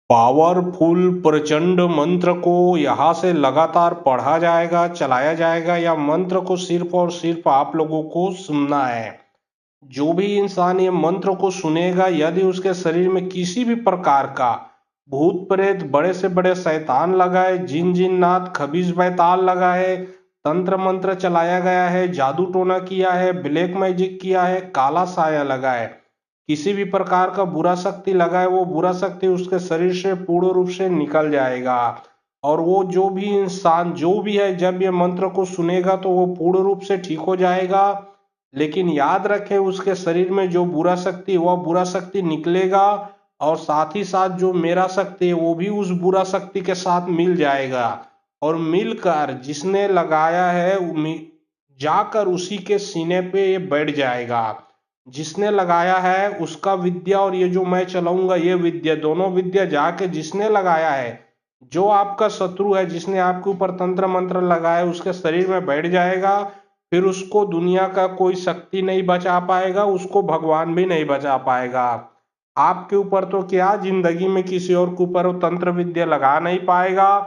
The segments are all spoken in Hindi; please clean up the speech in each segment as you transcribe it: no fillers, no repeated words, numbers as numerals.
पावरफुल प्रचंड मंत्र को यहाँ से लगातार पढ़ा जाएगा, चलाया जाएगा, या मंत्र को सिर्फ और सिर्फ आप लोगों को सुनना है। जो भी इंसान ये मंत्र को सुनेगा, यदि उसके शरीर में किसी भी प्रकार का भूत प्रेत, बड़े से बड़े शैतान लगा है, जिन जिन्नात, खबीज बैताल लगा है, तंत्र मंत्र चलाया गया है, जादू टोना किया है, ब्लैक मैजिक किया है, काला साया लगा है, किसी भी प्रकार का बुरा शक्ति लगा है, वो बुरा शक्ति उसके शरीर से पूर्ण रूप से निकल जाएगा। और वो जो भी इंसान जो भी है, जब ये मंत्र को सुनेगा तो वो पूर्ण रूप से ठीक हो जाएगा। लेकिन याद रखें, उसके शरीर में जो बुरा शक्ति, वह बुरा शक्ति निकलेगा, और साथ ही साथ जो मेरा शक्ति है वो भी उस बुरा शक्ति के साथ मिल जाएगा। और मिलकर जिसने लगाया है जाकर उसी के सीने पे ये बैठ जाएगा। जिसने लगाया है उसका विद्या और ये जो मैं चलाऊंगा ये विद्या, दोनों विद्या जाके जिसने लगाया है, जो आपका शत्रु है, जिसने आपके ऊपर तंत्र मंत्र लगाया है, उसके शरीर में बैठ जाएगा। फिर उसको दुनिया का कोई शक्ति नहीं बचा पाएगा, उसको भगवान भी नहीं बचा पाएगा। आपके ऊपर तो क्या, जिंदगी में किसी और के ऊपर वो तंत्र विद्या लगा नहीं पाएगा,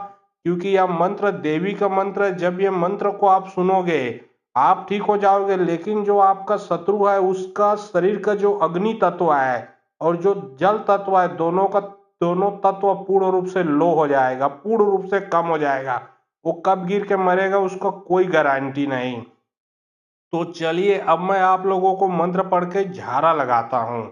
क्योंकि यह मंत्र देवी का मंत्र है। जब ये मंत्र को आप सुनोगे, आप ठीक हो जाओगे। लेकिन जो आपका शत्रु है, उसका शरीर का जो अग्नि तत्व है और जो जल तत्व है, दोनों तत्व पूर्ण रूप से लो हो जाएगा, पूर्ण रूप से कम हो जाएगा। वो कब गिर के मरेगा उसका कोई गारंटी नहीं। तो चलिए, अब मैं आप लोगों को मंत्र पढ़ के झाड़ा लगाता हूँ।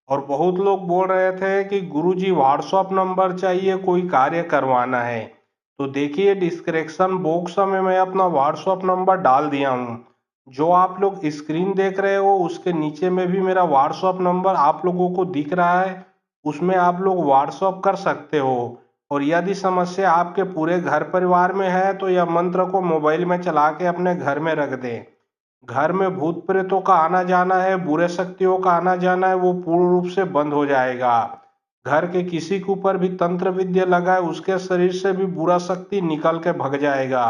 और बहुत लोग बोल रहे थे कि गुरुजी व्हाट्सएप नंबर चाहिए, कोई कार्य करवाना है। तो देखिए, डिस्क्रिप्शन बॉक्स में मैं अपना व्हाट्सएप नंबर डाल दिया हूँ। जो आप लोग स्क्रीन देख रहे हो उसके नीचे में भी मेरा व्हाट्सएप नंबर आप लोगों को दिख रहा है, उसमें आप लोग व्हाट्सएप कर सकते हो। और यदि समस्या आपके पूरे घर परिवार में है तो यह मंत्र को मोबाइल में चला के अपने घर में रख दें। घर में भूत प्रेतों का आना जाना है, बुरे शक्तियों का आना जाना है, वो पूर्ण रूप से बंद हो जाएगा। घर के किसी के ऊपर भी तंत्र विद्या लगा है, उसके शरीर से भी बुरा शक्ति निकल के भग जाएगा।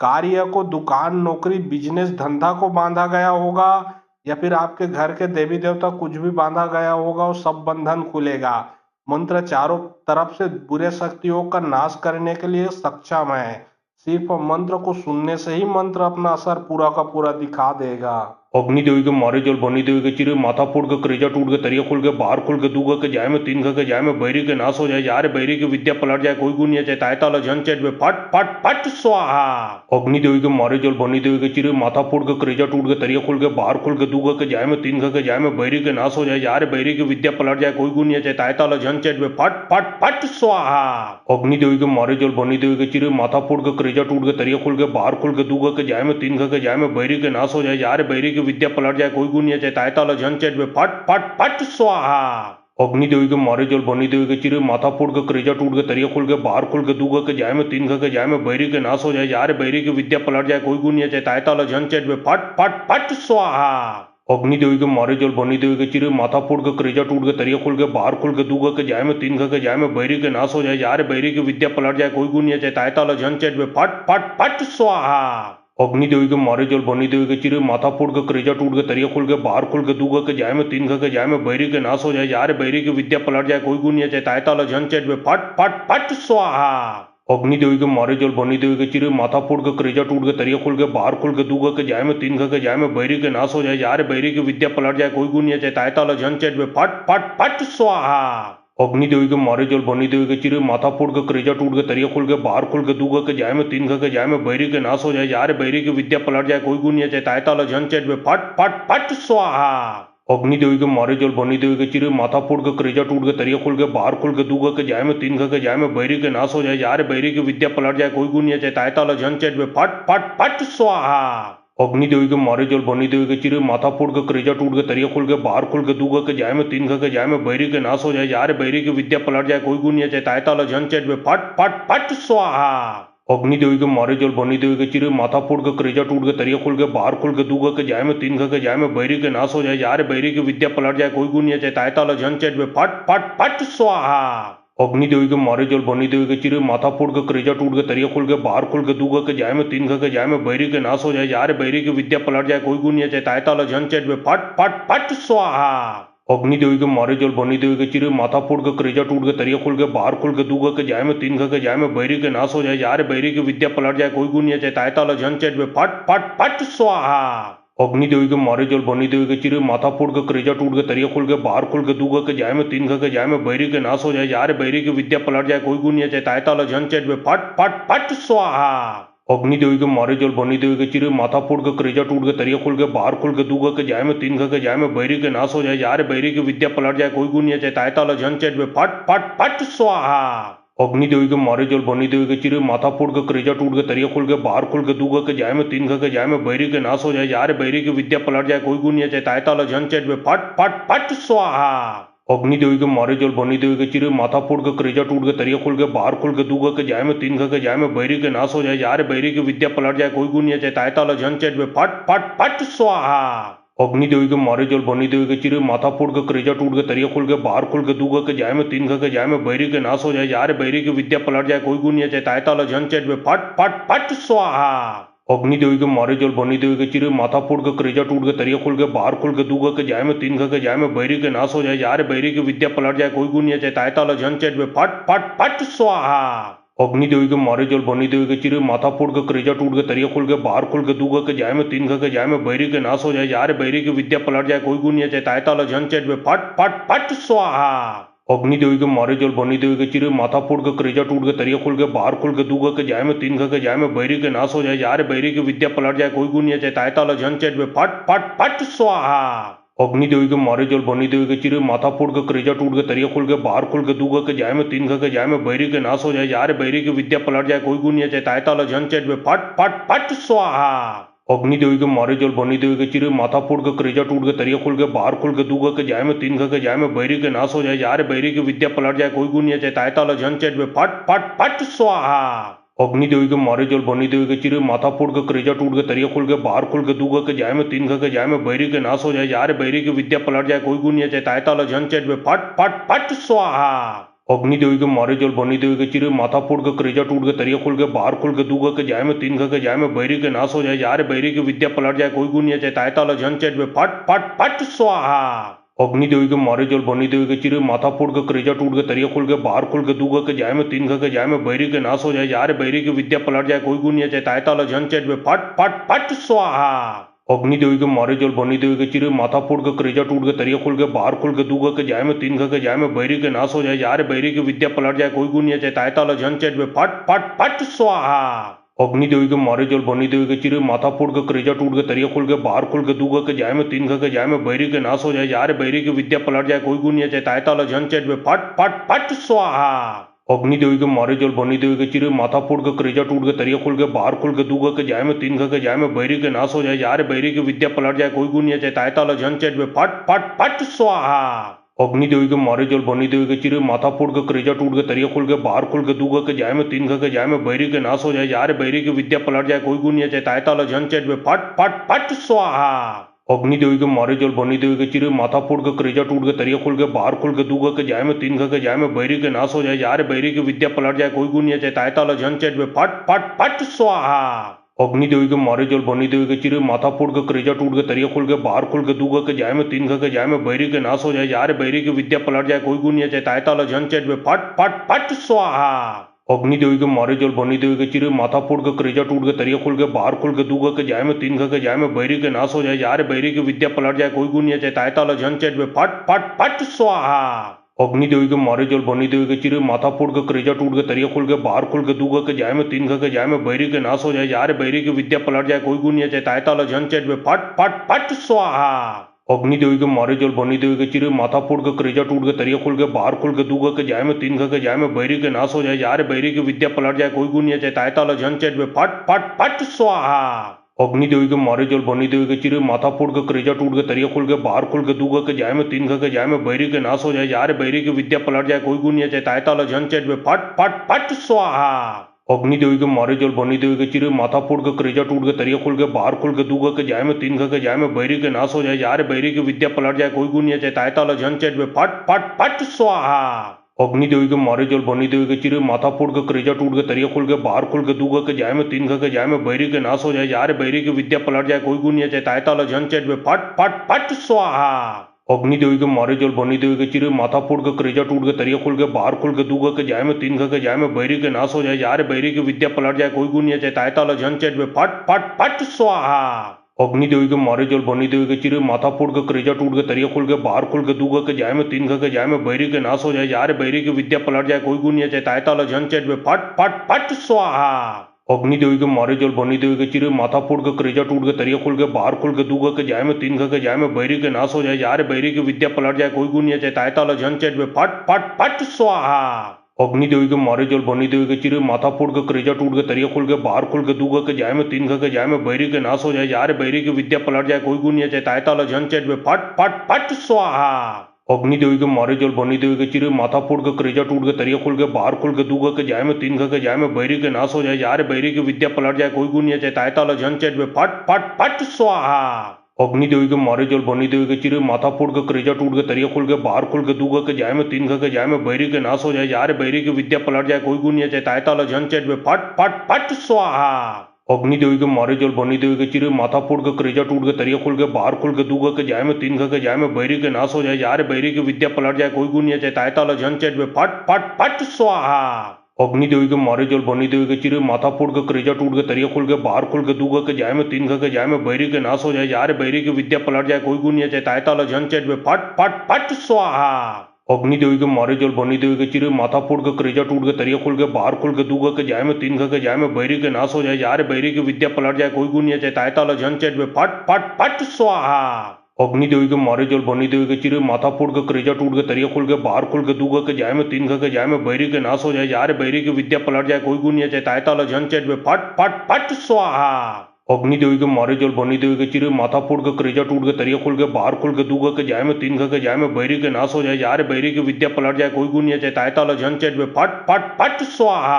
कार्य को, दुकान, नौकरी, बिजनेस, धंधा को बांधा गया होगा, या फिर आपके घर के देवी देवता कुछ भी बांधा गया होगा, वो सब बंधन खुलेगा। मंत्र चारों तरफ से बुरे शक्तियों का नाश करने के लिए सक्षम है। सिर्फ मंत्र को सुनने से ही मंत्र अपना असर पूरा का पूरा दिखा देगा। अग्नि देवी के मारे जल भनी देवी के चिरे, माथा फूट के, करेजा टूट के, तरिया खुल के, बाहर खुल के, दूगा के जाए में, तीन के जाए में, बैरी के नाश हो जाए, जा रे बैरी की विद्या पलट जाए, कोई गुण नहीं चाहे, तायता लो झन चेट में, फट फट फट स्वाहा। अग्नि देवी के मारे जल भनी देवी के चिरे, माथा फूट के, करेजा टूट के, तरिया खुल के, बाहर खुल के, दूगा के जाए में, तीन के जाए में, बैरी के नाश हो जाए, जा रे बैरी की विद्या पलट जाए, कोई गुण नहीं चाहे, तायता लो झन चेट में, फट फट फट स्वाहा। अग्नि देवी के मारे जल भनी देवी के चिरे, माथा फूट के, करेजा टूट के, तरिया खुल के, बाहर खुल के, दूगा के जाए में, तीन के जाए में, बैरी के नाश हो जाए, जा रे बैरी की विद्या पलट जाए, कोई गुण नहीं चाहे, तायता लो झन चेट में, फट फट फट स्वाहा। अग्नि देवी के मारे जल भनी देवी के चिरे, माथा फूट के, करेजा टूट के, तरिया खुल के, बाहर खुल के, दूगा के जाए में, तीन के जाए में, बैरी के नाश हो जाए, जा रे बैरी की विद्या पलट जाए, कोई गुण नहीं चाहे, तायता लो झन चेट में, फट फट फट स्वाहा। अग्नि देवी के मारे जल भनी देवी के चिरे, माथा फूट के, करेजा टूट के, तरिया खुल के, बाहर खुल के, दूगा के जाए में, तीन के जाए में, बैरी के नाश हो जाए, जा रे बैरी की विद्या पलट जाए, कोई गुण नहीं चाहे, तायता लो झन चेट में, फट फट फट स्वाहा। अग्नि देवी के मारे जल भनी देवी के चिरे, माथा फूट के, करेजा टूट के, तरिया खुल के, बाहर खुल के, दूगा के जाए में, तीन के जाए में, बैरी के नाश हो जाए, जा रे बैरी की विद्या पलट जाए, कोई गुण नहीं चाहे, तायता लो झन चेट में, फट फट फट स्वाहा। अग्नि देवी के मारे जल भनी देवी के चिरे, माथा फूट के, करेजा टूट के, तरिया खुल के, बाहर खुल के, दूगा के जाए में, तीन के जाए में, बैरी के नाश हो जाए, जा रे बैरी की विद्या पलट जाए, कोई गुण नहीं चाहे, तायता लो झन चेट में, फट फट फट स्वाहा। अग्नि देवी के मारे जल भनी देवी के चिरे, माथा फूट के, करेजा टूट के, तरिया खुल के, बाहर खुल के, दूगा के जाए में, तीन के जाए में, बैरी के नाश हो जाए, जा रे बैरी की विद्या पलट जाए, कोई गुण नहीं चाहे, तायता लो झन चेट में, फट फट फट स्वाहा। अग्नि देवी के मारे जल भनी देवी के चिरे, माथा फूट के, करेजा टूट के, तरिया खुल के, बाहर खुल के, दूगा के जाए में, तीन के जाए में, बैरी के नाश हो जाए, जा रे बैरी की विद्या पलट जाए, कोई गुण नहीं चाहे, तायता लो झन चेट में, फट फट फट स्वाहा। अग्नि देवी के मारे जल भनी देवी के चिरे, माथा फूट के, करेजा टूट के, तरिया खुल के, बाहर खुल के, दूगा के जाए में, तीन के जाए में, बैरी के नाश हो जाए, जा रे बैरी की विद्या पलट जाए, कोई गुण नहीं चाहे, तायता लो झन चेट में, फट फट फट स्वाहा। अग्नि देवी के मारे जल भनी देवी के चिरे, माथा फूट के, करेजा टूट के, तरिया खुल के, बाहर खुल के, दूगा के जाए में, तीन के जाए में, बैरी के नाश हो जाए, जा रे बैरी की विद्या पलट जाए, कोई गुण नहीं चाहे, तायता लो झन चेट में, फट फट फट स्वाहा। अग्नि देवी के मारे जल भनी देवी के चिरे, माथा फूट के, करेजा टूट के, तरिया खुल के, बाहर खुल के, दूगा के जाए में, तीन के जाए में, बैरी के नाश हो जाए, जा रे बैरी की विद्या पलट जाए, कोई गुण नहीं चाहे, तायता लो झन चेट में, फट फट फट स्वाहा। अग्नि देवी के मारे जल बनी देवी के चिरे माथा फोड़ के करेजा टूट के तरिया खोल के बाहर खोल के दूगा के जाय में तीन के जाय में बैरी के नाश हो जाए यार बैरी की विद्या पलट जाए कोई गुण चाहे ताय ताला झन चेट में फट फट फट स्वाहा। अग्नि देवी के मारे जल बनी देवी के चिरे माथा फोड़ के करेजा टूट के तरिया खोल के बाहर खोल के दूगा के जाय में तीन के जाय में बैरी के नाश हो जाए यार बैरी की विद्या पलट जाए कोई गुण चाहे ताय ताला झन चेट में फट फट फट स्वाहा। अग्नि देवी के मारे जल बनी देवी के चिरे माथा फोड़ के करेजा टूट के तरिया खोल के बाहर खोल के दूगा के जाय में तीन के जाय में बैरी के नाश हो जाए यार बैरी की विद्या पलट जाए कोई गुण चाहे ताय ताला झन चेट में फट फट फट स्वाहा। अग्नि देवी के मारे जल बनी देवी के चिरे माथा फोड़ के करेजा टूट के तरिया खोल के बाहर खोल के दूगा के जाय में तीन के जाय में बैरी के नाश हो जाए यार बैरी की विद्या पलट जाए कोई गुण चाहे ताय ताला झन चेट में फट फट फट स्वाहा। अग्नि देवी के मारे जल बनी देवी के चिरे माथा फोड़ के करेजा टूट के तरिया खोल के बाहर खोल के दूगा के जाय में तीन के जाय में बैरी के नाश हो जाए यार बैरी की विद्या पलट जाए कोई गुण चाहे ताय ताला झन चेट में फट फट फट स्वाहा। अग्नि देवी के मारे जल बनी देवी के चिरे माथा फोड़ के करेजा टूट के तरिया खोल के बाहर खोल के दूगा के जाय में तीन के जाय में बैरी के नाश हो जाए यार बैरी की विद्या पलट जाए कोई गुण चाहे ताय ताला झन चेट में फट फट फट स्वाहा। अग्नि देवी के मारे जल बनी देवी के चिरे माथा फोड़ के करेजा टूट के तरिया खोल के बाहर खोल के दूगा के जाय में तीन के जाय में बैरी के नाश हो जाए यार बैरी की विद्या पलट जाए कोई गुण चाहे ताय ताला झन चेट में फट फट फट स्वाहा। अग्नि देवी के मारे जल बनी देवी के चिरे माथा फोड़ के करेजा टूट के तरिया खोल के बाहर खोल के दूगा के जाय में तीन के जाय में बैरी के नाश हो जाए यार बैरी की विद्या पलट जाए कोई गुण चाहे ताय ताला झन चेट में फट फट फट स्वाहा। अग्नि देवी के मारे जल बनी देवी के चिरे माथा फोड़ के करेजा टूट के तरिया खोल के बाहर खोल के दूगा के जाय में तीन के जाय में बैरी के नाश हो जाए यार बैरी की विद्या पलट जाए कोई गुण चाहे ताय ताला झन चेट में फट फट फट स्वाहा। अग्नि देवी के मारे जल बनी देवी के चिरे माथा फोड़ के करेजा टूट के तरिया खोल के बाहर खोल के दूगा के जाय में तीन के जाय में बैरी के नाश हो जाए यार बैरी की विद्या पलट जाए कोई गुण चाहे ताय ताला झन चेट में फट फट फट स्वाहा। अग्नि देवी के मारे जल बनी देवी के चिरे माथा फोड़ के करेजा टूट के तरिया खोल के बाहर खोल के दूगा के जाय में तीन के जाय में बैरी के नाश हो जाए यार बैरी की विद्या पलट जाए कोई गुण चाहे ताय ताला झन चेट में फट फट फट स्वाहा। अग्नि देवी के मारे जल बनी देवी के चिरे माथा फोड़ के करेजा टूट के तरिया खोल के बाहर खोल के दूगा के जाय में तीन के जाय में बैरी के नाश हो जाए यार बैरी की विद्या पलट जाए कोई गुण चाहे ताय ताला झन चेट में फट फट फट स्वाहा। अग्नि देवी के मारे जल बनी देवी के चिरे माथा फोड़ के करेजा टूट के तरिया खोल के बाहर खोल के दूगा के जाय में तीन के जाय में बैरी के नाश हो जाए यार बैरी की विद्या पलट जाए कोई गुण चाहे ताय ताला झन चेट में फट फट फट स्वाहा। अग्नि देवी के मारे जल बनी देवी के चिरे माथा फोड़ के करेजा टूट के तरिया खोल के बाहर खोल के दूगा के जाय में तीन के जाय में बैरी के नाश हो जाए यार बैरी की विद्या पलट जाए कोई गुण चाहे ताय ताला झन चेट में फट फट फट स्वाहा। अग्नि देवी के मारे जल बनी देवी के चिरे माथा फोड़ के करेजा टूट के तरिया खोल के बाहर खोल के दूगा के जाय में तीन के जाय में बैरी के नाश हो जाए यार बैरी की विद्या पलट जाए कोई गुण चाहे ताय ताला झन चेट में फट फट फट स्वाहा। अग्नि देवी के मारे जल बनी देवी के चिरे माथा फोड़ के करेजा टूट के तरिया खोल के बाहर खोल के दूगा के जाय में तीन के जाय में बैरी के नाश हो जाए यार बैरी की विद्या पलट जाए कोई गुण चाहे ताय ताला झन चेट में फट फट फट स्वाहा। अग्नि देवी के मारे जल बनी देवी के चिरे माथा फोड़ के करेजा टूट के तरिया खोल के बाहर खोल के दूगा के जाय में तीन के जाय में बैरी के नाश हो जाए यार बैरी की विद्या पलट जाए कोई गुण चाहे ताय ताला झन चेट में फट फट फट स्वाहा। अग्नि देवी के मारे जल बनी देवी के चिरे माथा फोड़ के करेजा टूट के तरिया खोल के बाहर खोल के दूगा के जाय में तीन के जाय में बैरी के नाश हो जाए यार बैरी की विद्या पलट जाए कोई गुण चाहे ताय ताला झन चेट में फट फट फट स्वाहा। अग्नि देवी के मारे जल बनी देवी के चिरे माथा फोड़ के करेजा टूट के तरिया खोल के बाहर खोल के दूगा के जाय में तीन के जाय में बैरी के नाश हो जाए यार बैरी की विद्या पलट जाए कोई गुण चाहे ताय ताला झन चेट में फट फट फट स्वाहा। अग्नि देवी के मारे जल बनी देवी के चिरे माथा फोड़ के करेजा टूट के तरिया खोल के बाहर खोल के दूगा के जाय में तीन के जाय में बैरी के नाश हो जाए यार बैरी की विद्या पलट जाए कोई गुण चाहे ताय ताला झन चेट में फट फट फट स्वाहा। अग्नि देवी के मारे जल बनी देवी के चिरे माथा फोड़ के करेजा टूट के तरिया खोल के बाहर खोल के दूगा के जाय में तीन के जाय में बैरी के नाश हो जाए यार बैरी की विद्या पलट जाए कोई गुण चाहे ताय ताला झन चेट में फट फट फट स्वाहा। अग्नि देवी के मारे जल बनी देवी के चिरे माथा फोड़ के करेजा टूट के तरिया खोल के बाहर खोल के दूगा के जाय में तीन के जाय में बैरी के नाश हो जाए यार बैरी की विद्या पलट जाए कोई गुण चाहे ताय ताला झन चेट में फट फट फट स्वाहा। अग्नि देवी के मारे जल बनी देवी के चिरे माथा फोड़ के करेजा टूट के तरिया खोल के बाहर खोल के दूगा के जाय में तीन के जाय में बैरी के नाश हो जाए यार बैरी की विद्या पलट जाए कोई गुण चाहे ताय ताला झन चेट में फट फट फट स्वाहा। अग्नि देवी के मारे जल बनी देवी के चिरे माथा फोड़ के करेजा टूट के तरिया खोल के बाहर खोल के दूगा के जाय में तीन के जाय में बैरी के नाश हो जाए यार बैरी की विद्या पलट जाए कोई गुण चाहे ताय ताला झन चेट में फट फट फट स्वाहा। अग्नि देवी के मारे जल बनी देवी के चिरे माथा फोड़ के करेजा टूट के तरिया खोल के बाहर खोल के दूगा के जाय में तीन के जाय में बैरी के नाश हो जाए यार बैरी की विद्या पलट जाए कोई गुण चाहे ताय ताला झन चेट में फट फट फट स्वाहा। अग्नि देवी के मारे जल बनी देवी के चिरे माथा फोड़ के करेजा टूट के तरिया खोल के बाहर खोल के दूगा के जाय में तीन के जाय में बैरी के नाश हो जाए यार बैरी की विद्या पलट जाए कोई गुण चाहे ताय ताला झन चेट में फट फट फट स्वाहा। अग्नि देवी के मारे जल बनी देवी के चिरे माथा फोड़ के करेजा टूट के तरिया खोल के बाहर खोल के दूगा के जाय में तीन के जाय में बैरी के नाश हो जाए जा रे बैरी की विद्या पलट जाए कोई गुण चाहे ताय ताला झन चेट में फट फट फट स्वाहा। अग्नि देवी के मारे जल बनी देवी के चिरे माथा फोड़ के करेजा टूट के तरिया खोल के बाहर खोल के दूगा के जाय में तीन के जाय में बैरी के नाश हो जाए जा रे बैरी की विद्या पलट जाए कोई गुण चाहे ताय ताला झन चेट में फट फट फट स्वाहा। अग्नि देवी के मारे जल बनी देवी के चिरे माथा फोड़ के करेजा टूट के तरिया खोल के बाहर खोल के दूगा के जाय में तीन के जाय में बैरी के नाश हो जाए जा रे बैरी की विद्या पलट जाए कोई गुण चाहे ताय ताला झन चेट में फट फट फट स्वाहा। अग्नि देवी के मारे जल बनी देवी के चिरे माथा फोड़ के करेजा टूट के तरिया खोल के बाहर खोल के दूगा के जाय में तीन के जाय में बैरी के नाश हो जाए जा रे बैरी की विद्या पलट जाए कोई गुण चाहे ताय ताला झन चेट में फट फट फट स्वाहा। अग्नि देवी के मारे जल बनी देवी के चिरे माथा फोड़ के करेजा टूट के तरिया खोल के बाहर खोल के दूगा के जाय में तीन के जाय में बैरी के नाश हो जाए जा रे बैरी की विद्या पलट जाए कोई गुण चाहे ताय ताला झन चेट में फट फट फट स्वाहा। अग्नि देवी के मारे जल बनी देवी के चिरे माथा फोड़ के करेजा टूट के तरिया खोल के बाहर खोल के दूगा के जाय में तीन के जाय में बैरी के नाश हो जाए जा रे बैरी की विद्या पलट जाए कोई गुण चाहे ताय ताला झन चेट में फट फट फट स्वाहा। अग्नि देवी के मारे जल बनी देवी के चिरे माथा फोड़ के करेजा टूट के तरिया खोल के बाहर खोल के दूगा के जाय में तीन के जाय में बैरी के नाश हो जाए जा रे बैरी की विद्या पलट जाए कोई गुण चाहे ताय ताला झन चेट में फट फट फट स्वाहा। अग्नि देवी के मारे जल बनी देवी के चिरे माथा फोड़ के करेजा टूट के तरिया खोल के बाहर खोल के दूगा के जाय में तीन के जाय में बैरी के नाश हो जाए जा रे बैरी की विद्या पलट जाए कोई गुण चाहे ताय ताला झन चेट में फट फट फट स्वाहा। अग्नि देवी के मारे जल बनी देवी के चिरे माथा फोड़ के करेजा टूट के तरिया खोल के बाहर खोल के दूगा के जाय में तीन के जाय में बैरी के नाश हो जाए जा रे बैरी की विद्या पलट जाए कोई गुण चाहे ताय ताला झन चेट में फट फट फट स्वाहा। अग्नि देवी के मारे जल बनी देवी के चिरे माथा फोड़ के करेजा टूट के तरिया खोल के बाहर खोल के दूगा के जाय में तीन के जाय में बैरी के नाश हो जाए जा रे बैरी की विद्या पलट जाए कोई गुण चाहे ताय ताला झन चेट में फट फट फट स्वाहा। अग्नि देवी के मारे जल बनी देवी के चिरे माथा फोड़ के करेजा टूट के तरिया खोल के बाहर खोल के दूगा के जाय में तीन के जाय में बैरी के नाश हो जाए जा रे बैरी की विद्या पलट जाए कोई गुण चाहे ताय ताला झन चेट में फट फट फट स्वाहा।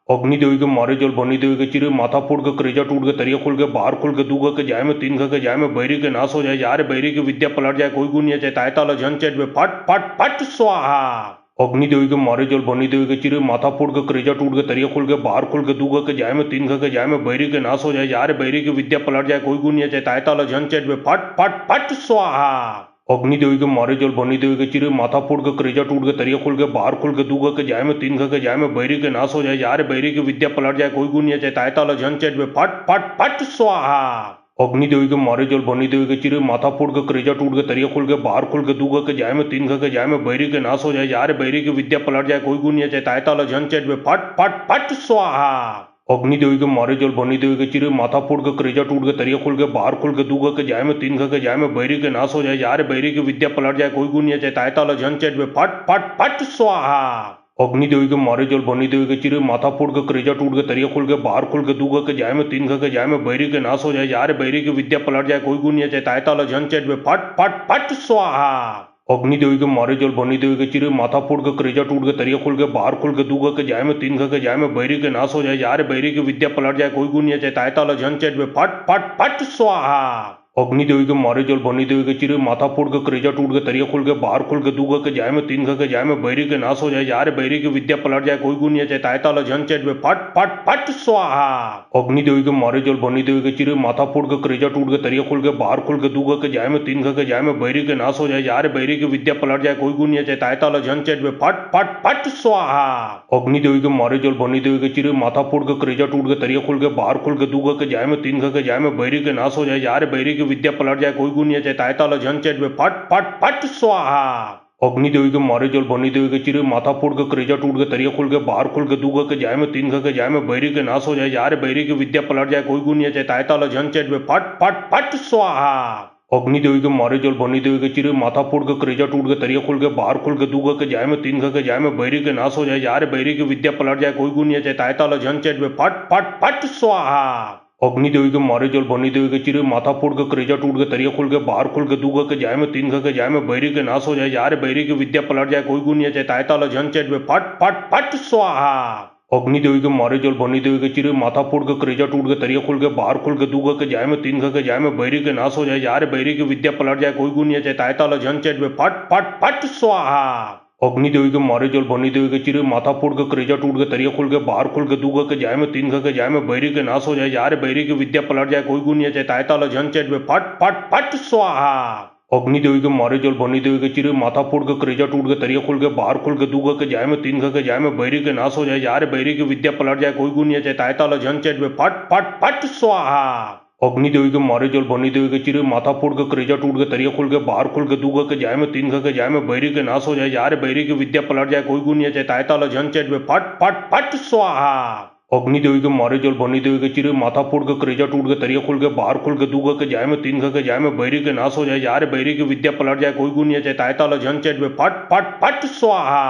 अग्नि देवी के मारे जल बनी देवी के चिरे माथा फोड़ के करेजा टूट के तरिया खोल के बाहर खोल के दूगा के जाय में तीन के जाय में बैरी के नाश हो जाए जा रे बैरी की विद्या पलट जाए कोई गुण चाहे ताय ताला झन चेट में फट फट फट स्वाहा। अग्नि देवी के मारे जल बनी देवी के चिरे माथा फोड़ के करेजा टूट के तरिया खोल के बाहर खोल के दूगा के जाय में तीन के जाय में बैरी के नाश हो जाए जा रे बैरी की विद्या पलट जाए कोई गुण चाहे ताय ताला झन चेट में फट फट फट स्वाहा। अग्नि देवी के मारे जल बनी देवी के चिरे माथा फोड़ के करेजा टूट के तरिया खोल के बाहर खोल के दूगा के जाय में तीन के जाय में बैरी के नाश हो जाए जा रे बैरी की विद्या पलट जाए कोई गुण चाहे ताय ताला झन चेट में फट फट फट स्वाहा। अग्नि देवी के मारे जल बनी देवी के चिरे माथा फोड़ के करेजा टूट के तरिया खोल के बाहर खोल के दूगा के जाय में तीन के जाय में बैरी के नाश हो जाए जा रे बैरी की विद्या पलट जाए कोई गुण चाहे ताय ताला झन चेट में फट फट फट स्वाहा। अग्नि देवी के मारे जल बनी देवी के चिरे माथा फोड़ के करेजा टूट के तरिया खोल के बाहर खोल के दूगा के जाय में तीन के जाय में बैरी के नाश हो जाए जा रे बैरी की विद्या पलट जाए कोई गुण चाहे ताय ताला झन चेट में फट फट फट स्वाहा। अग्नि देवी के मारे जल बनी देवी के चिरे माथा फोड़ के करेजा टूट के तरिया खोल के बाहर खोल के दूगा के जाय में तीन के जाय में बैरी के नाश हो जाए जा रे बैरी की विद्या पलट जाए कोई गुण चाहे ताय ताला झन चेट में फट फट फट स्वाहा। अग्नि देवी के मारे जल बनी देवी के चिरे माथा फोड़ के करेजा टूट के तरिया खोल के बाहर खोल के दूगा के जाय में तीन के जाय में बैरी के नाश हो जाए जा रे बैरी की विद्या पलट जाए कोई गुण चाहे ताय ताला झन चेट में फट फट फट स्वाहा। अग्नि देवी के मारे जल बनी देवी के चिरे माथा फोड़ के करेजा टूट के तरिया खोल के बाहर खोल के दूगा के जाय में तीन के जाय में बैरी के नाश हो जाए जा रे बैरी की विद्या पलट जाए कोई गुण चाहे ताय ताला झन चेट में फट फट फट स्वाहा। अग्नि देवी के मारे जल बनी देवी के चिरे माथा फोड़ के करेजा टूट के तरिया खोल के बाहर खोल के दूगा के जाय में तीन के जाय में बैरी के नाश हो जाए जा रे बैरी की विद्या पलट जाए कोई गुण चाहे ताय ताला झन चेट में फट फट फट स्वाहा। अग्नि देवी के मारे जल बनी देवी के चिरे माथा फोड़ के करेजा टूट के तरिया खोल के बाहर खोल के दूगा के जाय में तीन के जाय में बैरी के नाश हो जाए जा रे बैरी की विद्या पलट जाए कोई गुण चाहे ताय ताला झन चेट में फट फट फट स्वाहा। अग्नि देवी के मारे जल बनी देवी के चिरे माथा फोड़ के करेजा टूट के तरिया खोल के बाहर खोल के दूगा के जाय में तीन के जाय में बैरी के नाश हो जाए जा रे बैरी की विद्या पलट जाए कोई गुण चाहे ताय ताला झन चेट में फट फट फट स्वाहा। अग्नि देवी के मारे जल बनी देवी के चिरे माथा फोड़ के करेजा टूट के तरिया खोल के बाहर खोल के दूगा के जाय में तीन के जाय में बैरी के नाश हो जाए जा रे बैरी की विद्या पलट जाए कोई गुण चाहे ताय ताला झन चेट में फट फट फट स्वाहा। अग्नि देवी के मारे जल बनी देवी के चिरे माथा फोड़ के करेजा टूट के तरिया खोल के बाहर खोल के दूगा के जाय में तीन के जाय में बैरी के नाश हो जाए जा रे बैरी की विद्या पलट जाए कोई गुण चाहे ताय ताला झन चेट में फट फट फट स्वाहा। अग्नि देवी के मारे जल बनी देवी के चिरे माथा फोड़ के करेजा टूट के तरिया खोल के बाहर खोल के दूगा के जाय में तीन के जाय में बैरी के नाश हो जाए जा रे बैरी की विद्या पलट जाए कोई गुण चाहे ताय ताला झन चेट में फट फट फट स्वाहा। अग्नि देवी के मारे जल बनी देवी के चिरे माथा फोड़ के करेजा टूट के तरिया खोल के बाहर खोल के दूगा के जाय में तीन के जाय में बैरी के नाश हो जाए जा रे बैरी की विद्या पलट जाए कोई गुण चाहे ताय ताला झन चेट में फट फट फट स्वाहा। अग्नि देवी के मारे जल बनी देवी के चिरे माथा फोड़ के करेजा टूट के तरिया खुल के बाहर खुल के दूगा के जाए में तीन के जाए में बैरी के नाश हो जाए यार बैरी की विद्या पलट जाए कोई गुनिया चाहे ताय ताला झन चेट में फट फट फट स्वाहा। अग्नि देवी के मारे जल बनी देवी के चिरे माथा फोड़ के करेजा टूट के तरिया खुल के बाहर खुल के दूगा के जाए में तीन के जाए में बैरी के नाश हो जाए यार बैरी की विद्या पलट जाए कोई गुनिया चाहे ताय ताला झन चेट में फट फट फट स्वाहा। अग्नि देवी के मारे जल बनी देवी के चिरे माथा फोड़ के करेजा टूट के तरिया खुल के बाहर खुल के दूगा के जाए में तीन के जाए में बैरी के नाश हो जाए यार बैरी की विद्या पलट जाए कोई गुनिया चाहे ताय ताला झन चेट में फट फट फट स्वाहा।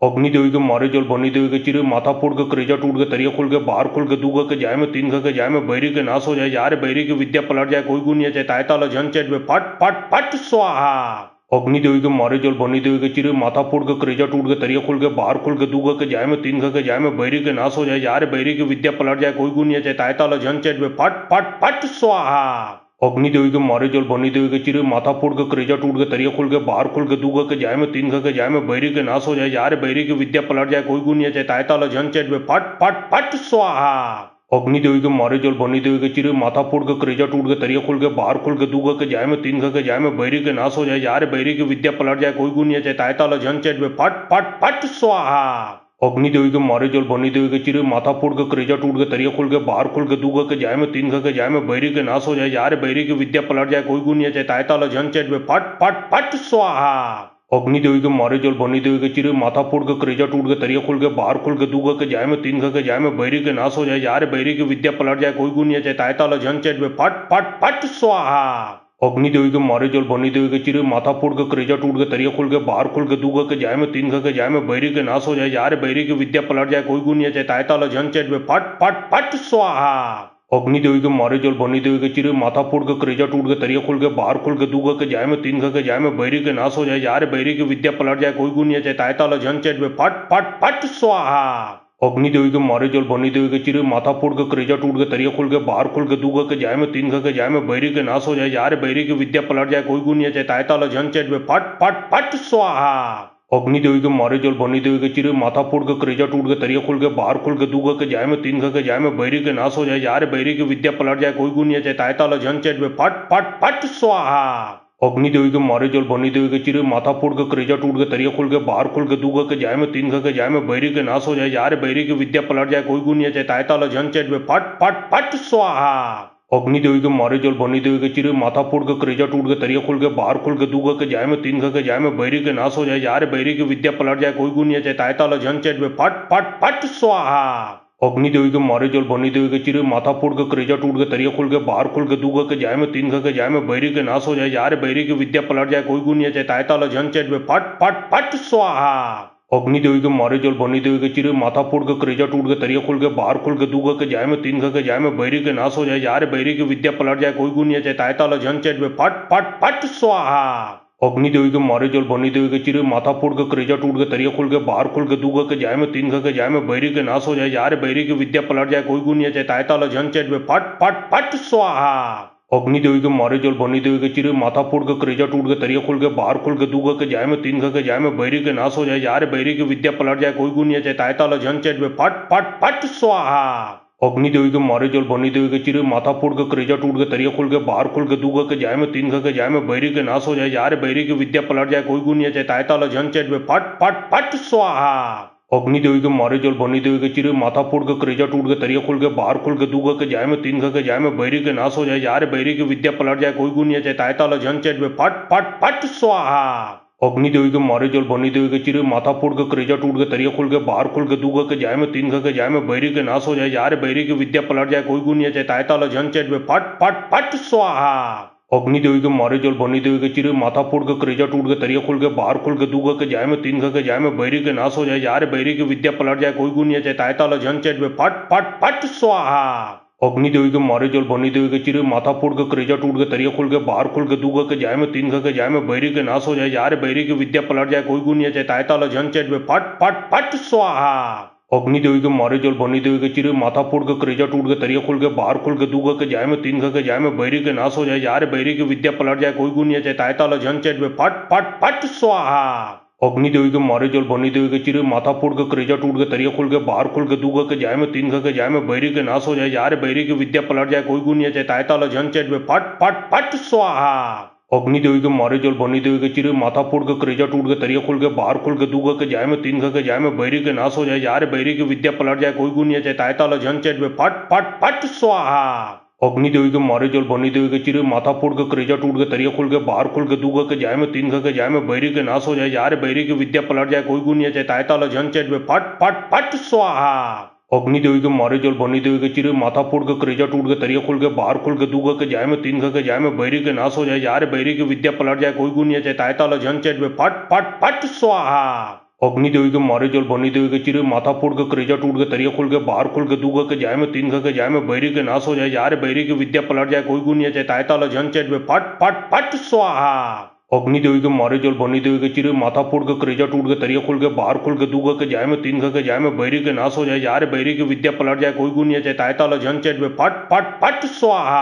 अग्नि देवी के मारे जल बनी देवी के चिरे माथा फोड़ के करेजा टूट के तरिया खुल के बाहर खुल के दूगा के जाए में तीन के जाए में बैरी के नाश हो जाए यार बैरी की विद्या पलट जाए कोई गुनिया चाहे ताय ताला झन चेट में फट फट फट स्वाहा। अग्नि देवी के मारे जल बनी देवी के चिरे माथा फोड़ के करेजा टूट के तरिया खुल के बाहर खुल के दूगा के जाए में तीन के जाए में बैरी के नाश हो जाए यार बैरी की विद्या पलट जाए कोई गुनिया चाहे ताय ताला झन चेट में फट फट फट स्वाहा। अग्नि देवी के मारे जल बनी देवी के चिरे माथा फोड़ के करेजा टूट के तरिया खुल के बाहर खुल के दूगा के जाए में तीन के जाए में बैरी के नाश हो जाए यार बैरी की विद्या पलट जाए कोई गुनिया चाहे ताय ताला झन चेट में फट फट फट स्वाहा। अग्नि देवी के मारे जल बनी देवी के चिरे माथा फोड़ के करेजा टूट के तरिया खुल के बाहर खुल के दूगा के जाए में तीन के जाए में बैरी के नाश हो जाए यार बैरी की विद्या पलट जाए कोई गुनिया चाहे ताय ताला झन चेट में फट फट फट स्वाहा। अग्नि देवी के मारे जल बनी देवी के चिरे माथा फोड़ के करेजा टूट के तरिया खुल के बाहर खुल के दूगा के जाए में तीन के जाए में बैरी के नाश हो जाए यार बैरी की विद्या पलट जाए कोई गुनिया चाहे ताय ताला झन चेट में फट फट फट स्वाहा। अग्नि देवी के मारे जल बनी देवी के चिरे माथा फोड़ के करेजा टूट के तरिया खुल के बाहर खुल के दूगा के जाए में तीन के जाए में बैरी के नाश हो जाए यार बैरी की विद्या पलट जाए कोई गुनिया चाहे ताय ताला झन चेट में फट फट फट स्वाहा। अग्नि देवी के मारे जल बनी देवी के चिरे माथा फोड़ के करेजा टूट के तरिया खुल के बाहर खुल के दूगा के जाए में तीन के जाए में बैरी के नाश हो जाए यार बैरी की विद्या पलट जाए कोई गुनिया चाहे ताय ताला झन चेट में फट फट फट स्वाहा। अग्नि देवी के मारे जल बनी देवी के चिरे माथा फोड़ के करेजा टूट के तरिया खुल के बाहर खुल के दूगा के जाए में तीन के जाए में बैरी के नाश हो जाए यार बैरी की विद्या पलट जाए कोई गुनिया चाहे ताय ताला झन चेट में फट फट फट स्वाहा। अग्नि देवी के मारे जल बनी देवी के चिरे माथा फोड़ के करेजा टूट के तरिया खुल के बाहर खुल के दूगा के जाए में तीन के जाए में बैरी के नाश हो जाए यार बैरी की विद्या पलट जाए कोई गुनिया चाहे ताय ताला झन चेट में फट फट फट स्वाहा। अग्नि देवी के मारे जल बनी देवी के चिरे माथा फोड़ के करेजा टूट के तरिया खुल के बाहर खुल के दूगा के जाए में तीन के जाए में बैरी के नाश हो जाए यार बैरी की विद्या पलट जाए कोई गुनिया चाहे ताय ताला झन चेट में फट फट फट स्वाहा। अग्नि देवी के मारे जल बनी देवी के चिरे माथा फोड़ के करेजा टूट के तरिया खुल के बाहर खुल के दूगा के जाए में तीन के जाए में बैरी के नाश हो जाए यार बैरी की विद्या पलट जाए कोई गुनिया चाहे ताय ताला झन चेट में फट फट फट स्वाहा। अग्नि देवी के मारे जल बनी देवी के चिरे माथा फोड़ के करेजा टूट के तरिया खुल के बाहर खुल के दूगा के जाए में तीन के जाए में बैरी के नाश हो जाए यार बैरी की विद्या पलट जाए कोई गुनिया चाहे ताय ताला झन चेट में फट फट फट स्वाहा। अग्नि देवी के मारे जल बनी देवी के चिरे माथा फोड़ के करेजा टूट के तरिया खुल के बाहर खुल के दूगा के जाए में तीन के जाए में बैरी के नाश हो जाए यार बैरी की विद्या पलट जाए कोई गुनिया चाहे ताय ताला झन चेट में फट फट फट स्वाहा। अग्नि देवी के मारे जल बनी देवी के चिरे माथा फोड़ के करेजा टूट के तरिया खुल के बाहर खुल के दूगा के जाए में तीन के जाए में बैरी के नाश हो जाए यार बैरी की विद्या पलट जाए कोई गुनिया चाहे ताय ताला झन चेट में फट फट फट स्वाहा। अग्नि देवी के मारे जल बनी देवी के चिरे माथा फोड़ के करेजा टूट के तरिया खुल के बाहर खुल के दूगा के जाए में तीन के जाए में बैरी के नाश हो जाए यार बैरी की विद्या पलट जाए कोई गुनिया चाहे ताय ताला झन चेट में फट फट फट स्वाहा। अग्नि देवी के मारे जल बनी देवी के चिरे माथा फोड़ के करेजा टूट के तरिया खुल के बाहर खुल के दूगा के जाए में तीन के जाए में बैरी के नाश हो जाए यार बैरी की विद्या पलट जाए कोई गुनिया चाहे ताय ताला झन चेट में फट फट फट स्वाहा। अग्नि देवी के मारे जल बनी देवी के चिरे माथा फोड़ के करेजा टूट के तरिया खुल के बाहर खुल के दूगा के जाए में तीन के जाए में बैरी के नाश हो जाए यार बैरी की विद्या पलट जाए कोई गुनिया चाहे ताय ताला झन चेट में फट फट फट स्वाहा। अग्नि देवी के मारे जल बनी देवी के चिरे माथा फोड़ के करेजा टूट के तरिया खुल के बाहर खुल के दूगा के जाए में तीन के जाए में बैरी के नाश हो जाए यार बैरी की विद्या पलट जाए कोई गुनिया चाहे ताय ताला झन चेट में फट फट फट स्वाहा। अग्नि देवी के मारे जल बनी देवी के चिरे माथा फोड़ के करेजा टूट के तरिया खुल के बाहर खुल के दूगा के जाए में तीन के जाए में बैरी के नाश हो जाए यार बैरी की विद्या पलट जाए कोई गुनिया चाहे ताय ताला झन चेट में फट फट फट स्वाहा। अग्नि देवी के मारे जल बनी देवी के चिरे माथा फोड़ के करेजा टूट के तरिया खुल के बाहर खुल के दूगा के जाए में तीन के जाए में बैरी के नाश हो जाए यार बैरी की विद्या पलट जाए कोई गुनिया चाहे ताय ताला झन चेट में फट फट फट स्वाहा। अग्नि देवी के मारे जल बनी देवी के चिरे माथा फोड़ के करेजा टूट के तरिया खुल के बाहर खुल के दूगा के जाए में तीन के जाए में बैरी के नाश हो जाए यार बैरी की विद्या पलट जाए कोई गुनिया चाहे ताय ताला झन चेट में फट फट फट स्वाहा। अग्नि देवी के मारे जल बनी देवी के चिरे माथा फोड़ के करेजा टूट के तरिया खुल के बाहर खुल के दूगा के जाए में तीन के जाए में बैरी के नाश हो जाए यार बैरी की विद्या पलट जाए कोई गुनिया चाहे ताय ताला झन चेट में फट फट फट स्वाहा। अग्नि देवी के मारे जल बनी देवी के चिरे माथा फोड़ के करेजा टूट के तरिया खुल के बाहर खुल के दूगा के जाए में तीन के जाए में बैरी के नाश हो जाए यार बैरी की विद्या पलट जाए कोई गुनिया चाहे ताय ताला झन चेट में फट फट फट स्वाहा। अग्नि देवी के मारे जल बनी देवी के चिरे माथा फोड़ के करेजा टूट के तरिया खुल के बाहर खुल के दूगा के जाए में तीन के जाए में बैरी के नाश हो जाए यार बैरी की विद्या पलट जाए कोई गुनिया चाहे ताय ताला झन चेट में फट फट फट स्वाहा। अग्नि देवी के मारे जल बनी देवी के चिरे माथा फोड़ के करेजा टूट के तरिया खुल के बाहर खुल के दूगा के जाए में तीन के जाए में बैरी के नाश हो जाए यार बैरी की विद्या पलट जाए कोई गुनिया चाहे ताय ताला झन चेट में फट फट फट स्वाहा। अग्नि देवी के मारे जल बनी देवी के चिरे माथा फोड़ के करेजा टूट के तरिया खुल के बाहर खुल के दूगा के जाए में तीन के जाए में बैरी के नाश हो जाए यार बैरी की विद्या पलट जाए कोई गुनिया चाहे ताय ताला झन चेट में फट फट फट स्वाहा। अग्नि देवी के मारे जल बनी देवी के चिरे माथा फोड़ के करेजा टूट के तरिया खुल के बाहर खुल के दूगा के जाए में तीन के जाए में बैरी के नाश हो जाए यार बैरी की विद्या पलट जाए कोई गुनिया चाहे ताय ताला झन चेट में फट फट फट स्वाहा। अग्नि देवी के मारे जल बनी देवी के चिरे माथा फोड़ के करेजा टूट के तरिया खुल के बाहर खुल के दूगा के जाए में तीन के जाए में बैरी के नाश हो जाए यार बैरी की विद्या पलट जाए कोई गुनिया चाहे ताय ताला झन चेट में फट फट फट स्वाहा।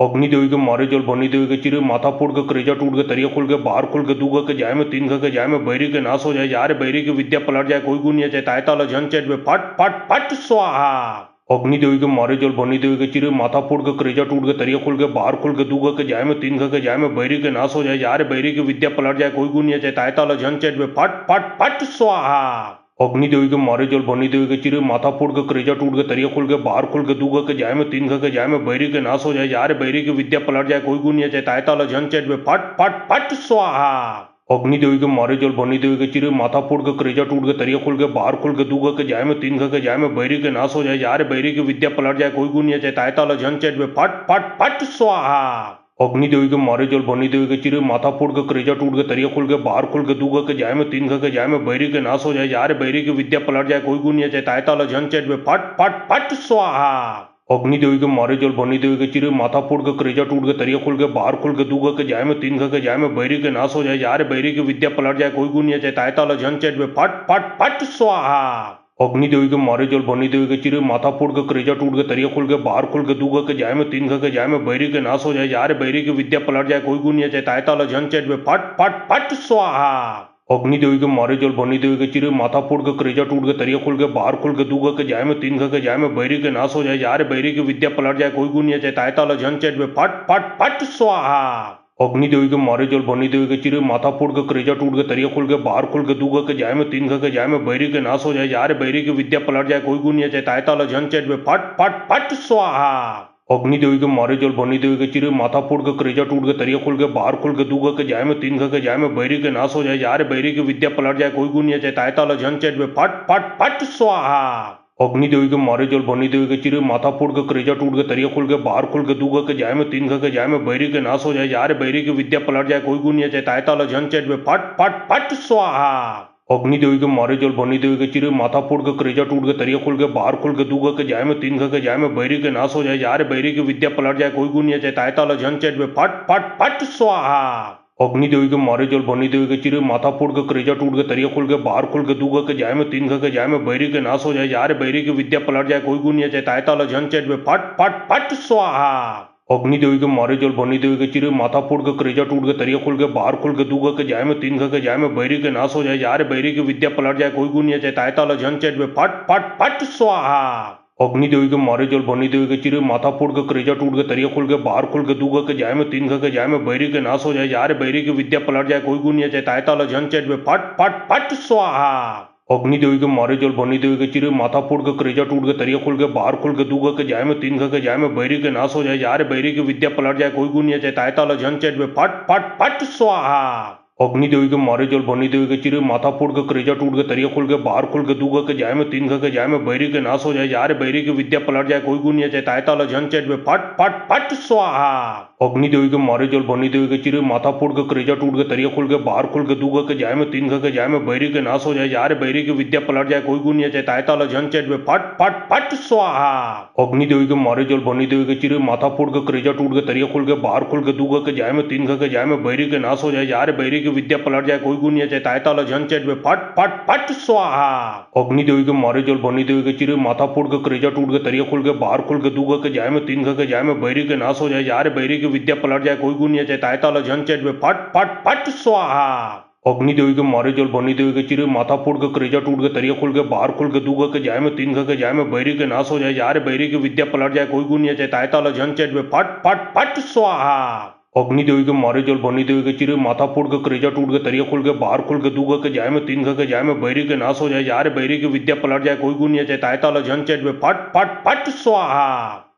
अग्नि देवी के मारे जल बनी देवी के चिरे माथा फोड़ के करेजा टूट के तरिया खुल के बाहर खुल के दूगा के जाए में तीन के जाए में बैरी के नाश हो जाए यार बैरी की विद्या पलट जाए कोई गुनिया चाहे ताय ताला झन चेट में फट फट फट स्वाहा। अग्नि देवी के मारे जल बनी देवी के चिरे माथा फोड़ के करेजा टूट के तरिया खुल के बाहर खुल के दूगा के जाए में तीन के जाए में बैरी के नाश हो जाए यार बैरी की विद्या पलट जाए कोई गुनिया चाहे ताय ताला झन चेट में फट फट फट स्वाहा। अग्नि देवी के मारे जल बनी देवी के चिरे माथा फोड़ के करेजा टूट के तरिया खुल के बाहर खुल के दूगा के जाए में तीन के जाए में बैरी के नाश हो जाए यार बैरी की विद्या पलट जाए कोई गुनिया चाहे ताय ताला झन चेट में फट फट फट स्वाहा। अग्नि देवी के मारे जल बनी देवी के चिरे माथा फोड़ के करेजा टूट के तरिया खुल के बाहर खुल के दूगा के जाए में तीन के जाए में बैरी के नाश हो जाए यार बैरी की विद्या पलट जाए कोई गुनिया चाहे ताय ताला झन चेट में फट फट फट स्वाहा। अग्नि देवी के मारे जल बनी देवी के चिरे माथा फोड़ के करेजा टूट के तरिया खुल के बाहर खुल के दूगा के जाए में तीन के जाए में बैरी के नाश हो जाए यार बैरी की विद्या पलट जाए कोई गुनिया चाहे ताय ताला झन चेट में फट फट फट स्वाहा। अग्नि देवी के मारे जल बनी देवी के चिरे माथा फोड़ के करेजा टूट के तरिया खुल के बाहर खुल के दूगा के जाए में तीन के जाए में बैरी के नाश हो जाए यार बैरी की विद्या पलट जाए कोई गुनिया चाहे ताय ताला झन चेट में फट फट फट स्वाहा। अग्नि देवी के मारे जल बनी देवी के चिरे माथा फोड़ के करेजा टूट के तरिया खुल के बाहर खुल के दूगा के जाए में तीन के जाए में बैरी के नाश हो जाए यार बैरी की विद्या पलट जाए कोई गुनिया चाहे ताय ताला झन चेट में फट फट फट स्वाहा। अग्नि देवी के मारे जल बनी देवी के चिरे माथा फोड़ के करेजा टूट के तरिया खुल के बाहर खुल के दूगा के जाए में तीन के जाए में बैरी के नाश हो जाए यार बैरी की विद्या पलट जाए कोई गुनिया चाहे ताय ताला झन चेट में फट फट फट स्वाहा। अग्नि देवी के मारे जल बनी देवी के चिरे माथा फोड़ के करेजा टूट के तरिया खुल के बाहर खुल के दूगा के जाए में तीन के जाए में बैरी के नाश हो जाए यार बैरी की विद्या पलट जाए कोई गुनिया चाहे ताय ताला झन चेट में फट फट फट स्वाहा। अग्नि देवी के मारे जल बनी देवी के चिरे माथा फोड़ के करेजा टूट के तरिया खुल के बाहर खुल के दूगा के जाए में तीन के जाए में बैरी के नाश हो जाए यार बैरी की विद्या पलट जाए कोई गुनिया चाहे ताय ताला झन चेट में फट फट फट स्वाहा। अग्नि देवी के मारे जल बनी देवी के चिरे माथा फोड़ के करेजा टूट के तरिया खुल के बाहर खुल के दूगा के जाए में तीन के जाए में बैरी के नाश हो जाए यार बैरी की विद्या पलट जाए कोई गुनिया चाहे ताय ताला झन चेट में फट फट फट स्वाहा। अग्नि देवी के मारे जल बनी देवी के चिरे माथा फोड़ के करेजा टूट के तरिया खुल के बाहर खुल के दूगा के जाए में तीन के जाए में बैरी के नाश हो जाए यार बैरी की विद्या पलट जाए कोई गुनिया चाहे ताय ताला झन चेट में फट फट फट स्वाहा। अग्नि देवी के मारे जल बनी देवी के चिरे माथा फोड़ के करेजा टूट के तरिया खुल के बाहर खुल के दूगा के जाए में तीन के जाए में बैरी के नाश हो जाए यार बैरी की विद्या पलट जाए कोई गुनिया चाहे ताय ताला झन चेट में फट फट फट स्वाहा। अग्नि देवी के मारे जल बनी देवी के चिरे माथा फोड़ के करेजा टूट के तरिया खुल के बाहर खुल के दूगा के जाए में तीन के जाए में बैरी के नाश हो जाए यार बैरी की विद्या पलट जाए कोई गुनिया चाहे ताय ताला झन चेट में फट फट फट स्वाहा। अग्नि देवी के मारे जल बनी देवी के चिरे माथा फोड़ के करेजा टूट के तरिया खुल के बाहर खुल के दूगा के जाए में तीन के जाए में बैरी के नाश हो जाए यार बैरी की विद्या पलट जाए कोई गुनिया चाहे ताय ताला झन चेट में फट फट फट स्वाहा। अग्नि देवी के मारे जल बनी देवी के चिरे माथा फोड़ के करेजा टूट के तरिया खुल के बाहर खुल के दूगा के जाए में तीन के जाए में बैरी के नाश हो जाए यार बैरी की विद्या पलट जाए कोई गुनिया चाहे ताय ताला झन चेट में फट फट फट स्वाहा। अग्नि देवी के मारे जल बनी देवी के चिरे माथा फोड़ के करेजा टूट के तरिया खुल के बाहर खुल के दूगा के जाए में तीन के जाए में बैरी के नाश हो जाए यार बैरी की विद्या पलट जाए कोई गुनिया चाहे ताय ताला झन चेट में फट फट फट स्वाहा। अग्नि देवी के मारे जल बनी देवी के चिरे माथा फोड़ के करेजा टूट के तरिया खुल के बाहर खुल के दूगा के जाए में तीन के जाए में बैरी के नाश हो जाए यार बैरी की विद्या पलट जाए कोई गुनिया चाहे ताय ताला झन चेट में फट फट फट स्वाहा। अग्नि देवी के मारे जल बनी देवी के चिरे माथा फोड़ के करेजा टूट के तरिया खुल के बाहर खुल के दूगा के जाए में तीन के जाए में बैरी के नाश हो जाए यार बैरी की विद्या पलट जाए कोई गुनिया चाहे ताय ताला झन चेट में फट फट फट स्वाहा। अग्नि देवी के मारे जल बनी देवी के चिरे माथा फोड़ के करेजा टूट के तरिया खुल के बाहर खुल के दूगा के जाए में तीन के जाए में बैरी के नाश हो जाए यार बैरी की विद्या पलट जाए कोई गुनिया चाहे ताय ताला झन चेट में फट फट फट स्वाहा। अग्नि देवी के मारे जल बनी देवी के चिरे माथा फोड़ के करेजा टूट के तरिया खुल के बाहर खुल के दूगा के जाए में तीन के जाए में बैरी के नाश हो जाए यार बैरी की विद्या पलट जाए कोई गुनिया चाहे ताय ताला झन चेट में फट फट फट स्वाहा। अग्नि देवी के मारे जल बनी देवी के चिरे माथा फोड़ के करेजा टूट के तरिया खोल के बाहर खोल के दूगा के जाय में तीन के जाय में बैरी के नाश हो जाए यार बैरी की विद्या पलट जाए कोई गुण नहीं चाहे ताय ताला झन चेट में फट फट फट स्वाहा।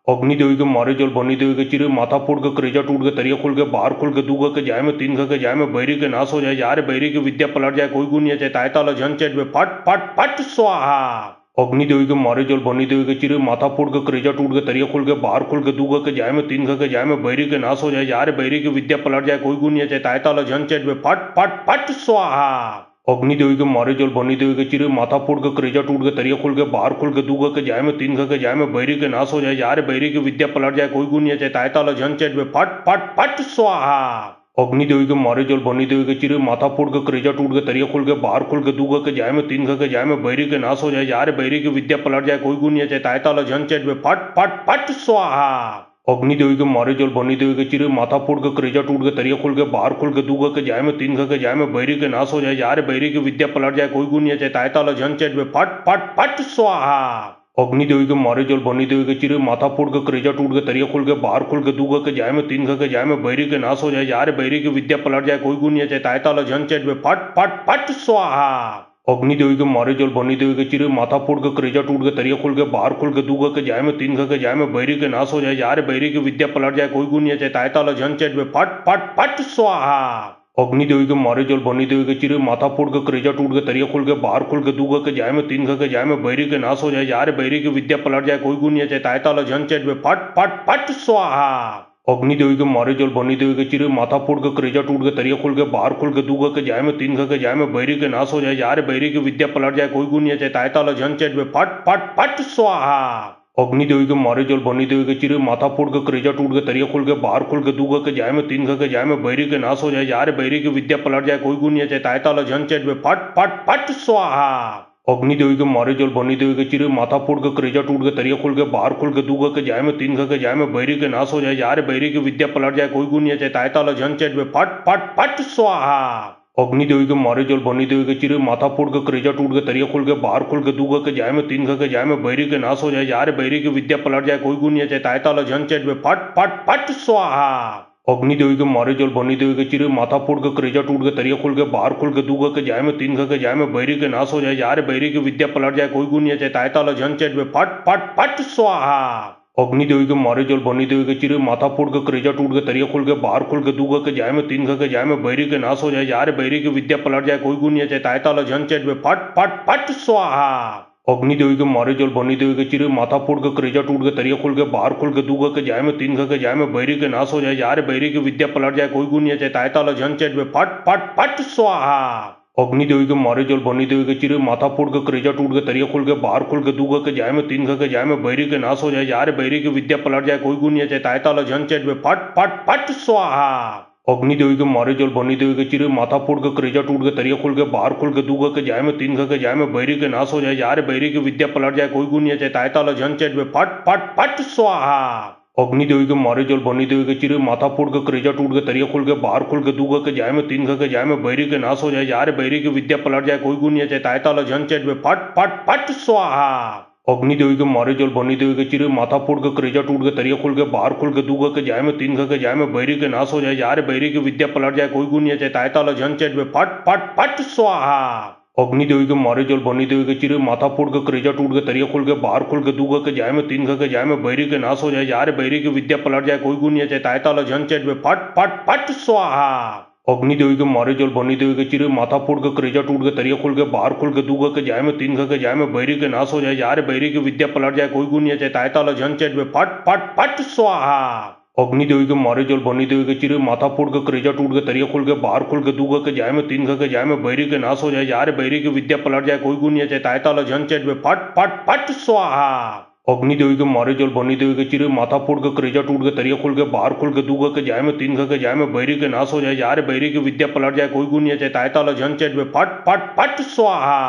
अग्नि देवी के मारे जल बनी देवी के चिरे माथा फोड़ के करेजा टूट के तरिया खोल के बाहर खोल के दूगा के जाय में तीन के जाय में बैरी के नाश हो जाए यार बैरी की विद्या पलट जाए कोई गुण नहीं चाहे ताय ताला झन चेट में फट फट फट स्वाहा। अग्नि देवी के मारे जल बनी देवी के चिरे माथा फोड़ के करेजा टूट के तरिया खोल के बाहर खोल के दूगा के जाय में तीन के जाय में बैरी के नाश हो जाए यार बैरी की विद्या पलट जाए कोई गुण नहीं चाहे ताय ताला झन चेट में फट फट फट स्वाहा। अग्नि देवी के मारे जल बनी देवी के चिरे माथा फोड़ के करेजा टूट के तरिया खोल के बाहर खोल के दूगा के जाय में तीन के जाय में बैरी के नाश हो जाए यार बैरी की विद्या पलट जाए कोई गुण नहीं चाहे ताय ताला झन चेट में फट फट फट स्वाहा। अग्नि देवी के मारे जल बनी देवी के चिरे माथा फोड़ के करेजा टूट के तरिया खोल के बाहर खोल के दूगा के जाय में तीन के जाय में बैरी के नाश हो जाए यार बैरी की विद्या पलट जाए कोई गुण नहीं चाहे ताय ताला झन चेट में फट फट फट स्वाहा। अग्नि देवी के मारे जल बनी देवी के चिरे माथा फोड़ के करेजा टूट के तरिया खोल के बाहर खोल के दूगा के जाय में तीन के जाय में बैरी के नाश हो जाए यार बैरी की विद्या पलट जाए कोई गुण नहीं चाहे ताय ताला झन चेट में फट फट फट स्वाहा। अग्नि देवी के मारे जल बनी देवी के चिरे माथा फोड़ के करेजा टूट के तरिया खोल के बाहर खोल के दूगा के जाय में तीन के जाय में बैरी के नाश हो जाए यार बैरी की विद्या पलट जाए कोई गुण नहीं चाहे ताय ताला झन चेट में फट फट फट स्वाहा। अग्नि देवी के मारे जल बनी देवी के चिरे माथा फोड़ के करेजा टूट के तरिया खोल के बाहर खोल के दूगा के जाय में तीन के जाय में बैरी के नाश हो जाए यार बैरी की विद्या पलट जाए कोई गुण नहीं चाहे ताय ताला झन चेट में फट फट फट स्वाहा। अग्नि देवी के मारे जल बनी देवी के चिरे माथा फोड़ के करेजा टूट के तरिया खोल के बाहर खोल के दूगा के जाय में तीन के जाय में बैरी के नाश हो जाए यार बैरी की विद्या पलट जाए कोई गुण नहीं चाहे ताय ताला झन चेट में फट फट फट स्वाहा। अग्नि देवी के मारे जल बनी देवी के चिरे माथा फोड़ के करेजा टूट के तरिया खोल के बाहर खोल के दूगा के जाय में तीन के जाय में बैरी के नाश हो जाए यार बैरी की विद्या पलट जाए कोई गुण नहीं चाहे ताय ताला झन चेट में फट फट फट स्वाहा। अग्नि देवी के मारे जल बनी देवी के चिरे माथा फोड़ के करेजा टूट के तरिया खोल के बाहर खोल के दूगा के जाय में तीन के जाय में बैरी के नाश हो जाए यार बैरी की विद्या पलट जाए कोई गुण नहीं चाहे ताय ताला झन चेट में फट फट फट स्वाहा। अग्नि देवी के मारे जल बनी देवी के चिरे माथा फोड़ के करेजा टूट के तरिया खोल के बाहर खोल के दूगा के जाय में तीन के जाय में बैरी के नाश हो जाए यार बैरी की विद्या पलट जाए कोई गुण नहीं चाहे ताय ताला झन चेट में फट फट फट स्वाहा। अग्नि देवी के मारे जल बनी देवी के चिरे माथा फोड़ के करेजा टूट के तरिया खोल के बाहर खोल के दूगा के जाय में तीन के जाय में बैरी के नाश हो जाए यार बैरी की विद्या पलट जाए कोई गुण नहीं चाहे ताय ताला झन चेट में फट फट फट स्वाहा। अग्नि देवी के मारे जल बनी देवी के चिरे माथा फोड़ के करेजा टूट के तरिया खोल के बाहर खोल के दूगा के जाय में तीन के जाय में बैरी के नाश हो जाए यार बैरी की विद्या पलट जाए कोई गुण नहीं चाहे ताय ताला झन चेट में फट फट फट स्वाहा। अग्नि देवी के मारे जल बनी देवी के चिरे माथा फोड़ के करेजा टूट के तरिया खोल के बाहर खोल के दूगा के जाय में तीन के जाय में बैरी के नाश हो जाए यार बैरी की विद्या पलट जाए कोई गुण नहीं चाहे ताय ताला झन चेट में फट फट फट स्वाहा। अग्नि देवी के मारे जल बनी देवी के चिरे माथा फोड़ के करेजा टूट के तरिया खोल के बाहर खोल के दूगा के जाय में तीन के जाय में बैरी के नाश हो जाए यार बैरी की विद्या पलट जाए कोई गुण नहीं चाहे ताय ताला झन चेट में फट फट फट स्वाहा। अग्नि देवी के मारे जल बनी देवी के चिरे माथा फोड़ के करेजा टूट के तरिया खोल के बाहर खोल के दूगा के जाय में तीन के जाय में बैरी के नाश हो जाए यार बैरी की विद्या पलट जाए कोई गुण नहीं चाहे ताय ताला झन चेट में फट फट फट स्वाहा। अग्नि देवी के मारे जल बनी देवी के चिरे माथा फोड़ के करेजा टूट के तरिया खोल के बाहर खोल के दूगा के जाय में तीन के जाय में बैरी के नाश हो जाए यार बैरी की विद्या पलट जाए कोई गुण नहीं चाहे ताय ताला झन चेट में फट फट फट स्वाहा। अग्नि देवी के मारे जल बनी देवी के चिरे माथा फोड़ के करेजा टूट के तरिया खोल के बाहर खोल के दूगा के जाय में तीन के जाय में बैरी के नाश हो जाए यार बैरी की विद्या पलट जाए कोई गुण नहीं चाहे ताय ताला झन चेट में फट फट फट स्वाहा। अग्नि देवी के मारे जल बनी देवी के चिरे माथा फोड़ के करेजा टूट के तरिया खोल के बाहर खोल के दूगा के जाय में तीन के जाय में बैरी के नाश हो जाए यार बैरी की विद्या पलट जाए कोई गुण नहीं चाहे ताय ताला झन चेट में फट फट फट स्वाहा। अग्नि देवी के मारे जल बनी देवी के चिरे माथा फोड़ के करेजा टूट के तरिया खोल के बाहर खोल के दूगा के जाय में तीन के जाय में बैरी के नाश हो जाए यार बैरी की विद्या पलट जाए कोई गुण नहीं चाहे ताय ताला झन चेट में फट फट फट स्वाहा। अग्नि देवी के मारे जल बनी देवी के चिरे माथा फोड़ के करेजा टूट के तरिया खोल के बाहर खोल के दूगा के जाय में तीन के जाय में बैरी के नाश हो जाए यार बैरी की विद्या पलट जाए कोई गुण नहीं चाहे ताय ताला झन चेट में फट फट फट स्वाहा। अग्नि देवी के मारे जल बनी देवी के चिरे माथा फोड़ के करेजा टूट के तरिया खोल के बाहर खोल के दूगा के जाय में तीन के जाय में बैरी के नाश हो जाए यार बैरी की विद्या पलट जाए कोई गुण नहीं चाहे ताय ताला झन चेट में फट फट फट स्वाहा। अग्नि देवी के मारे जल बनी देवी के चिरे माथा फोड़ के करेजा टूट के तरिया खोल के बाहर खोल के दूगा के जाय में तीन के जाय में बैरी के नाश हो जाए यार बैरी की विद्या पलट जाए कोई गुण नहीं चाहे ताय ताला झन चेट में फट फट फट स्वाहा।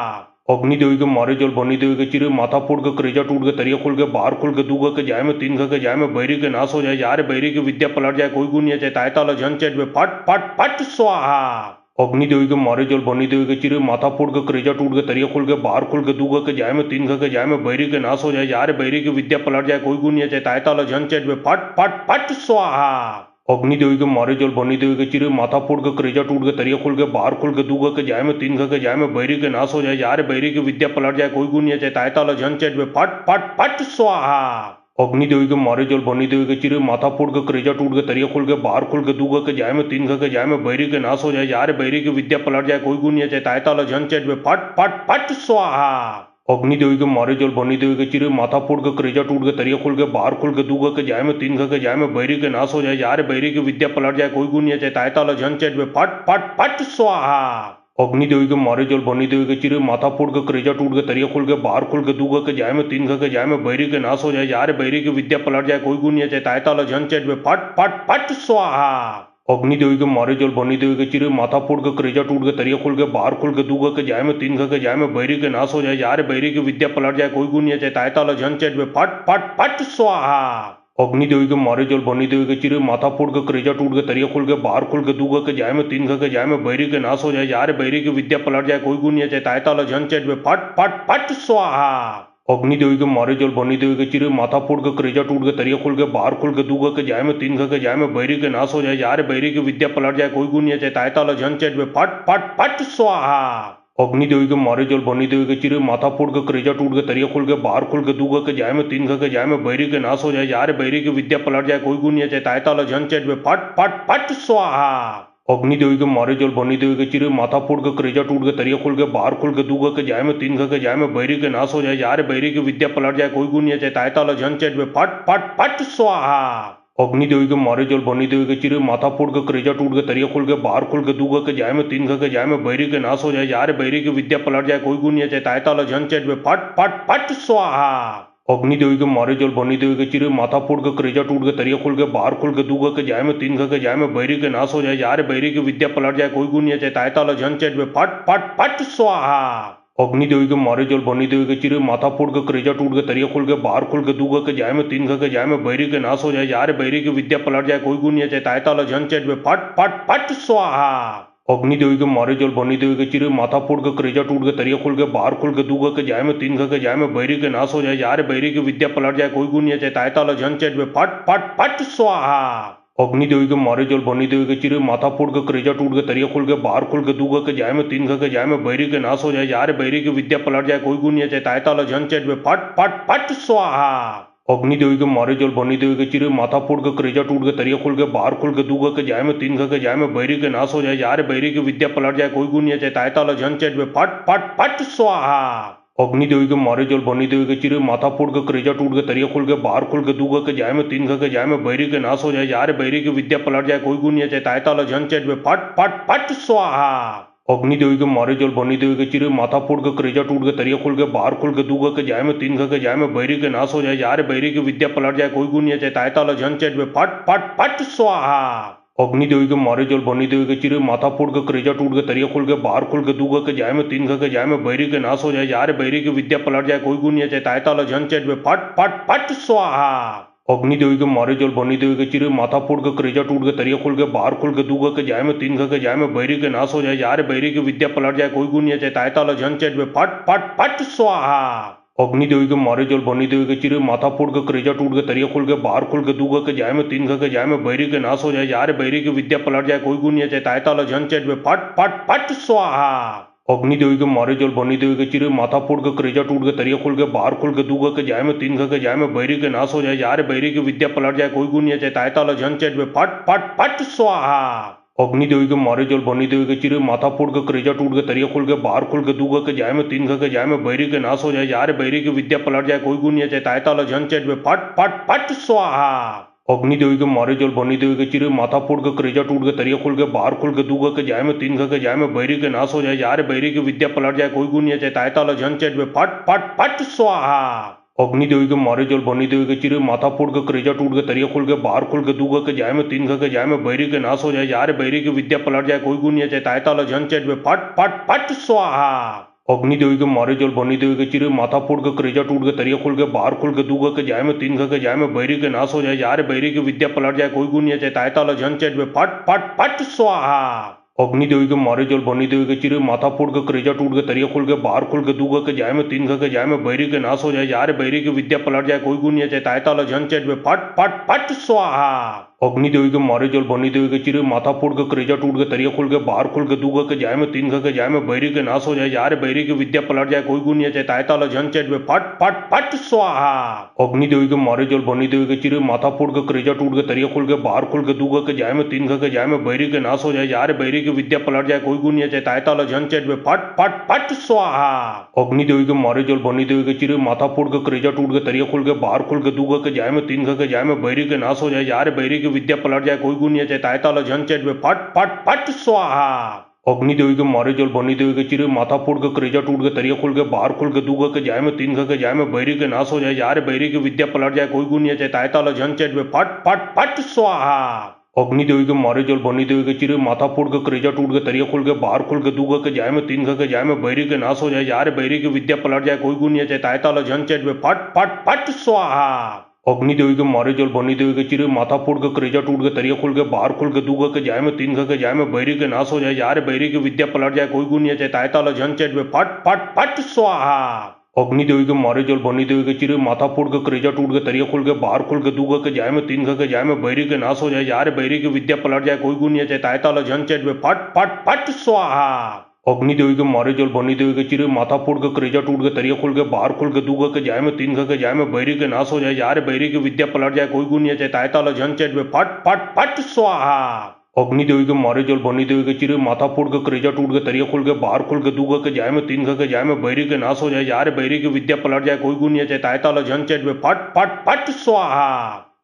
अग्नि देवी के मारे जल बनी देवी के चिरे माथा फोड़ के करेजा टूट के तरिया खोल के बाहर खोल के दूगा के जाय में तीन के जाय में बैरी के नाश हो जाए यार बैरी की विद्या पलट जाए कोई गुण नहीं चाहे ताय ताला झन चेट में फट फट फट स्वाहा। अग्नि देवी के मारे जल बनी देवी के चिरे माथा फोड़ के करेजा टूट के तरिया खोल के बाहर खोल के दूगा के जाय में तीन के जाय में बैरी के नाश हो जाए यार बैरी की विद्या पलट जाए कोई गुण नहीं चाहे ताय ताला झन चेट में फट फट फट स्वाहा। अग्नि देवी के मारे जल बनी देवी के चिरे माथा फोड़ के करेजा टूट के तरिया खोल के बाहर खोल के दूगा के जाय में तीन के जाय में बैरी के नाश हो जाए यार बैरी की विद्या पलट जाए कोई गुण नहीं चाहे ताय ताला झन चेट में फट फट फट स्वाहा। अग्नि देवी के मारे जल बनी देवी के चिरे माथा फोड़ के करेजा टूट के तरिया खोल के बाहर खोल के दूगा के जाय में तीन के जाय में बैरी के नाश हो जाए यार बैरी की विद्या पलट जाए कोई गुण नहीं चाहे ताय ताला झन चेट में फट फट फट स्वाहा। अग्नि देवी के मारे जल बनी देवी के चिरे माथा फोड़ के करेजा टूट के तरिया खोल के बाहर खोल के दूगा के जाय में तीन के जाय में बैरी के नाश हो जाए यार बैरी की विद्या पलट जाए कोई गुण नहीं चाहे ताय ताला झन चेट में फट फट फट स्वाहा। अग्नि देवी के मारे जल बनी देवी के चिरे माथा फोड़ के करेजा टूट के तरिया खोल के बाहर खोल के दूगा के जाय में तीन के जाय में बैरी के नाश हो जाए यार बैरी की विद्या पलट जाए कोई गुण नहीं चाहे ताय ताला झन चेट में फट फट फट स्वाहा। अग्नि देवी के मारे जल बनी देवी के चिरे माथा फोड़ के करेजा टूट के तरिया खोल के बाहर खोल के दूगा के जाय में तीन के जाय में बैरी के नाश हो जाए यार बैरी की विद्या पलट जाए कोई गुण नहीं चाहे ताय ताला झन चेट में फट फट फट स्वाहा। अग्नि देवी के मारे जल बनी देवी के चिरे माथा फोड़ के करेजा टूट के तरिया खोल के बाहर खोल के दूगा के जाय में तीन के जाय में बैरी के नाश हो जाए यार बैरी की विद्या पलट जाए कोई गुण नहीं चाहे ताय ताला झन चेट में फट फट फट स्वाहा। अग्नि देवी के मारे जल बनी देवी के चिरे माथा फोड़ के करेजा टूट के तरिया खोल के बाहर खोल के दूगा के जाय में तीन के जाय में बैरी के नाश हो जाए यार बैरी की विद्या पलट जाए कोई गुण नहीं चाहे ताय ताला झन चेट में फट फट फट स्वाहा। अग्नि देवी के मारे जल बनी देवी के चिरे माथा फोड़ के करेजा टूट के तरिया खोल के बाहर खोल के दूगा के जाय में तीन के जाय में बैरी के नाश हो जाए यार बैरी की विद्या पलट जाए कोई गुण नहीं चाहे ताय ताला झन चेट में फट फट फट स्वाहा। अग्नि देवी के मारे जल बनी देवी के चिरे माथा फोड़ के करेजा टूट के तरिया खोल के बाहर खोल के दूगा के जाय में तीन के जाय में बैरी के नाश हो जाए यार बैरी की विद्या पलट जाए कोई गुण नहीं चाहे ताय ताला झन चेट में फट फट फट स्वाहा। अग्नि देवी के मारे जल बनी देवी के चिरे माथा फोड़ के करेजा टूट के तरिया खोल के बाहर खोल के दूगा के जाय में तीन के जाय में बैरी के नाश हो जाए यार बैरी की विद्या पलट जाए कोई गुण नहीं चाहे ताय ताला झन चेट में फट फट फट स्वाहा। अग्नि देवी के मारे जल बनी देवी के चिरे माथा फोड़ के करेजा टूट के तरिया खोल के बाहर खोल के दूगा के जाय में तीन के जाय में बैरी के नाश हो जाए यार बैरी की विद्या पलट जाए कोई गुण नहीं चाहे ताय ताला झन चेट में फट फट फट स्वाहा। अग्नि देवी के मारे जल बनी देवी के चिरे माथा फोड़ के करेजा टूट के तरिया खोल के बाहर खोल के दूगा के जाय में तीन के जाय में बैरी के नाश हो जाए यार बैरी की विद्या पलट जाए कोई गुण नहीं चाहे ताय ताला झन चेट में फट फट फट स्वाहा। अग्नि देवी के मारे जल बनी देवी के चिरे माथा फोड़ के करेजा टूट के तरिया खोल के बाहर खोल के दूगा के जाय में तीन के जाय में बैरी के नाश हो जाए यार बैरी की विद्या पलट जाए कोई गुण नहीं चाहे ताय ताला झन चेट में फट फट फट स्वाहा। अग्नि देवी के मारे जल बनी देवी के चिरे माथा फोड़ के करेजा टूट के तरिया खोल के बाहर खोल के दूगा के जाय में तीन के जाय में बैरी के नाश हो जाए यार बैरी की विद्या पलट जाए कोई गुण नहीं चाहे ताय ताला झन चेट में फट फट फट स्वाहा। अग्नि देवी के मारे जल बनी देवी के चिरे माथा फोड़ के करेजा टूट के तरिया खोल के बाहर खोल के दूगा के जाय में तीन के जाय में बैरी के नाश हो जाए यार बैरी की विद्या पलट जाए कोई गुण नहीं चाहे ताय ताला झन चेट में फट फट फट स्वाहा। अग्नि देवी के मारे जल बनी देवी के चिरे माथा फोड़ के करेजा टूट के तरिया खोल के बाहर खोल के दूगा के जाय में तीन के जाय में बैरी के नाश हो जाए यार बैरी की विद्या पलट जाए कोई गुण नहीं चाहे ताय ताला झन चेट में फट फट फट स्वाहा। अग्नि देवी के मारे जल बनी देवी के चिरे माथा फोड़ के करेजा टूट के तरिया खोल के बाहर खोल के दूगा के जाय में तीन के जाय में बैरी के नाश हो जाए यार बैरी की विद्या पलट जाए कोई गुण नहीं चाहे ताय ताला झन चेट में फट फट फट स्वाहा। अग्नि देवी के मारे जल बनी देवी के चिरे माथा फोड़ के करेजा टूट के तरिया खोल के बाहर खोल के दूगा के जाय में तीन के जाय में बैरी के नाश हो जाए यार बैरी की विद्या पलट जाए कोई गुण नहीं चाहे ताय ताला झन चेट में फट फट फट स्वाहा। अग्नि देवी के मारे जल बनी देवी के चिरे माथा फोड़ के करेजा टूट के तरिया खोल के बाहर खोल के दूगा के जाय में तीन के जाय में बैरी के नाश हो जाए यार बैरी की विद्या पलट जाए कोई गुण नहीं चाहे ताय ताला झन चेट में फट फट फट स्वाहा। अग्नि देवी के मारे जल बनी देवी के चिरे माथा फोड़ के करेजा टूट के तरिया खोल के बाहर खोल के दूगा के जाय में तीन के जाय में बैरी के नाश हो जाए यार बैरी की विद्या पलट जाए कोई गुण नहीं चाहे ताय ताला झन चेट में फट फट फट स्वाहा। अग्नि देवी के मारे जल बनी देवी के चिरे माथा फोड़ के करेजा टूट के तरिया खोल के बाहर खोल के दूगा के जाय में तीन के जाय में बैरी के नाश हो जाए यार बैरी की विद्या पलट जाए कोई गुण नहीं चाहे ताय ताला झन चेट में फट फट फट स्वाहा। अग्नि देवी के मारे जल बनी देवी के चिरे माथा फोड़ के करेजा टूट के तरिया खोल के बाहर खोल के दूगा के जाय में तीन के जाय में बैरी के नाश हो जाए यार बैरी की विद्या पलट जाए कोई गुण नहीं चाहे ताय ताला झन चेट में फट फट फट स्वाहा। अग्नि देवी के मारे जल बनी देवी के चिरे माथा फोड़ के करेजा टूट के तरिया खोल के बाहर खोल के दूगा के जाय में तीन के जाय में बैरी के नाश हो जाए यार बैरी की विद्या पलट जाए कोई गुण नहीं चाहे ताय ताला झन चेट में फट फट फट स्वाहा। अग्नि देवी के मारे जल बनी देवी के चिरे माथा फोड़ के करेजा टूट के तरिया खोल के बाहर खोल के दूगा के जाय में तीन के जाय में बैरी के नाश हो जाए यार बैरी की विद्या पलट जाए कोई गुण नहीं चाहे ताय ताला झन चेट में फट फट फट स्वाहा। अग्नि देवी के मारे जल बनी देवी के चिरे माथा फोड़ के करेजा टूट के तरिया खोल के बाहर खोल के दूगा के जाय में तीन के जाय में बैरी के नाश हो जाए यार बैरी की विद्या पलट जाए कोई गुण नहीं चाहे ताय ताला झन चेट में फट फट फट स्वाहा। अग्नि देवी के मारे जल बनी देवी के चिरे माथा फोड़ के करेजा टूट के तरिया खोल के बाहर खोल के दूगा के जाय में तीन के जाय में बैरी के नाश हो जाए यार बैरी की विद्या पलट जाए कोई गुण नहीं चाहे ताय ताला झन चेट में फट फट फट स्वाहा। अग्निदेवी के मारे जल बनी देवी के चिरे माथा फोड़ के करेजा टूट के तरिया खोल के बाहर खोल के दूगा के जाए में तीन के जाए में बैरी के नाश हो जाए यार बैरी की विद्या पलट जाए कोई गुनिया चाहे तायता लो झन चेट में फट फट फट स्वाहा। अग्निदेवी के मारे जल बनी देवी के चिरे माथा फोड़ के करेजा टूट के तरिया खोल के बाहर खोल के दूगा के जाए में तीन के जाए में बैरी के नाश हो जाए यार बैरी की विद्या पलट जाए कोई गुनिया चाहे तायता लो झन चेट में फट फट फट स्वाहा। अग्निदेवी के मारे जल बनी देवी के चिरे माथा फोड़ के करेजा टूट के तरिया खोल के बाहर खोल के दूगा के जाए में तीन के जाए में बैरी के नाश हो जाए यार बैरी की विद्या पलट जाए कोई गुनिया चाहे तायता लो झन चेट में फट फट फट स्वाहा। अग्निदेवी के मारे जल बनी देवी के चिरे माथा फोड़ के करेजा टूट के तरिया खोल के बाहर खोल के दूगा के जाए में तीन के जाए में बैरी के नाश हो जाए यार बैरी की विद्या पलट जाए कोई गुनिया चाहे तायता लो झन चेट में फट फट फट स्वाहा। अग्निदेवी के मारे जल बनी देवी के चिरे माथा फोड़ के करेजा टूट के तरिया खोल के बाहर खोल के दूगा के जाए में तीन के जाए में बैरी के नाश हो जाए यार बैरी की विद्या पलट जाए कोई गुनिया चाहे तायता लो झन चेट में फट फट फट स्वाहा। अग्निदेवी के मारे जल बनी देवी के चिरे माथा फोड़ के करेजा टूट के तरिया खोल के बाहर खोल के दूगा के जाए में तीन के जाए में बैरी के नाश हो जाए यार बैरी की विद्या पलट जाए कोई गुनिया चाहे तायता लो झन चेट में फट फट फट स्वाहा। अग्निदेवी के मारे जल बनी देवी के चिरे माथा फोड़ के करेजा टूट के तरिया खोल के बाहर खोल के दूगा के जाए में तीन के जाए में बैरी के नाश हो जाए यार बैरी की विद्या पलट जाए कोई गुनिया चाहे तायता लो झन चेट में फट फट फट स्वाहा। अग्निदेवी के मारे जल बनी देवी के चिरे माथा फोड़ के करेजा टूट के तरिया खोल के बाहर खोल के दूगा के जाए में तीन के जाए में बैरी के नाश हो जाए यार बैरी की विद्या पलट जाए कोई गुनिया चाहे तायता लो झन चेट में फट फट फट स्वाहा। अग्निदेवी के मारे जल बनी देवी के चिरे माथा फोड़ के करेजा टूट के तरिया खोल के बाहर खोल के दूगा के जाए में तीन के जाए में बैरी के नाश हो जाए यार बैरी की विद्या पलट जाए कोई गुनिया चाहे तायता लो झन चेट में फट फट फट स्वाहा।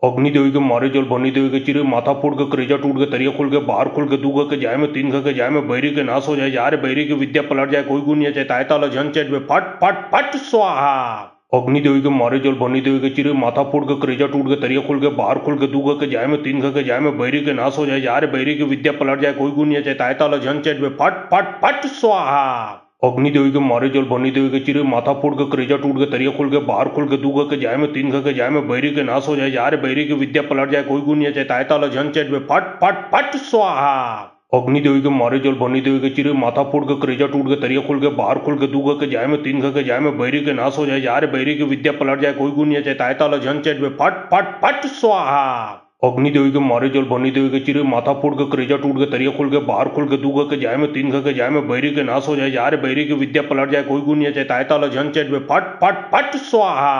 अग्निदेवी के मारे जल बनी देवी के चिरे माथा फोड़ के करेजा टूट के तरिया खोल के बाहर खोल के दूगा के जाए में तीन के जाए में बैरी के नाश हो जाए यार बैरी की विद्या पलट जाए कोई गुनिया चाहे तायता लो झन चेट में फट फट फट स्वाहा। अग्निदेवी के मारे जल बनी देवी के चिरे माथा फोड़ के करेजा टूट के तरिया खोल के बाहर खोल के दूगा के जाए में तीन के जाए में बैरी के नाश हो जाए यार बैरी की विद्या पलट जाए कोई गुनिया चाहे तायता लो झन चेट में फट फट फट स्वाहा। अग्निदेवी के मारे जल बनी देवी के चिरे माथा फोड़ के करेजा टूट के तरिया खोल के बाहर खोल के दूगा के जाए में तीन के जाए में बैरी के नाश हो जाए यार बैरी की विद्या पलट जाए कोई गुनिया चाहे तायता लो झन चेट में फट फट फट स्वाहा। अग्निदेवी के मारे जल बनी देवी के चिरे माथा फोड़ के करेजा टूट के तरिया खोल के बाहर खोल के दूगा के जाए में तीन के जाए में बैरी के नाश हो जाए यार बैरी की विद्या पलट जाए कोई गुनिया चाहे तायता लो झन चेट में फट फट फट स्वाहा। अग्निदेवी के मारे जल बनी देवी के चिरे माथा फोड़ के करेजा टूट के तरिया खोल के बाहर खोल के दूगा के जाए में तीन के जाए में बैरी के नाश हो जाए यार बैरी की विद्या पलट जाए कोई गुनिया चाहे तायता लो झन चेट में फट फट फट स्वाहा।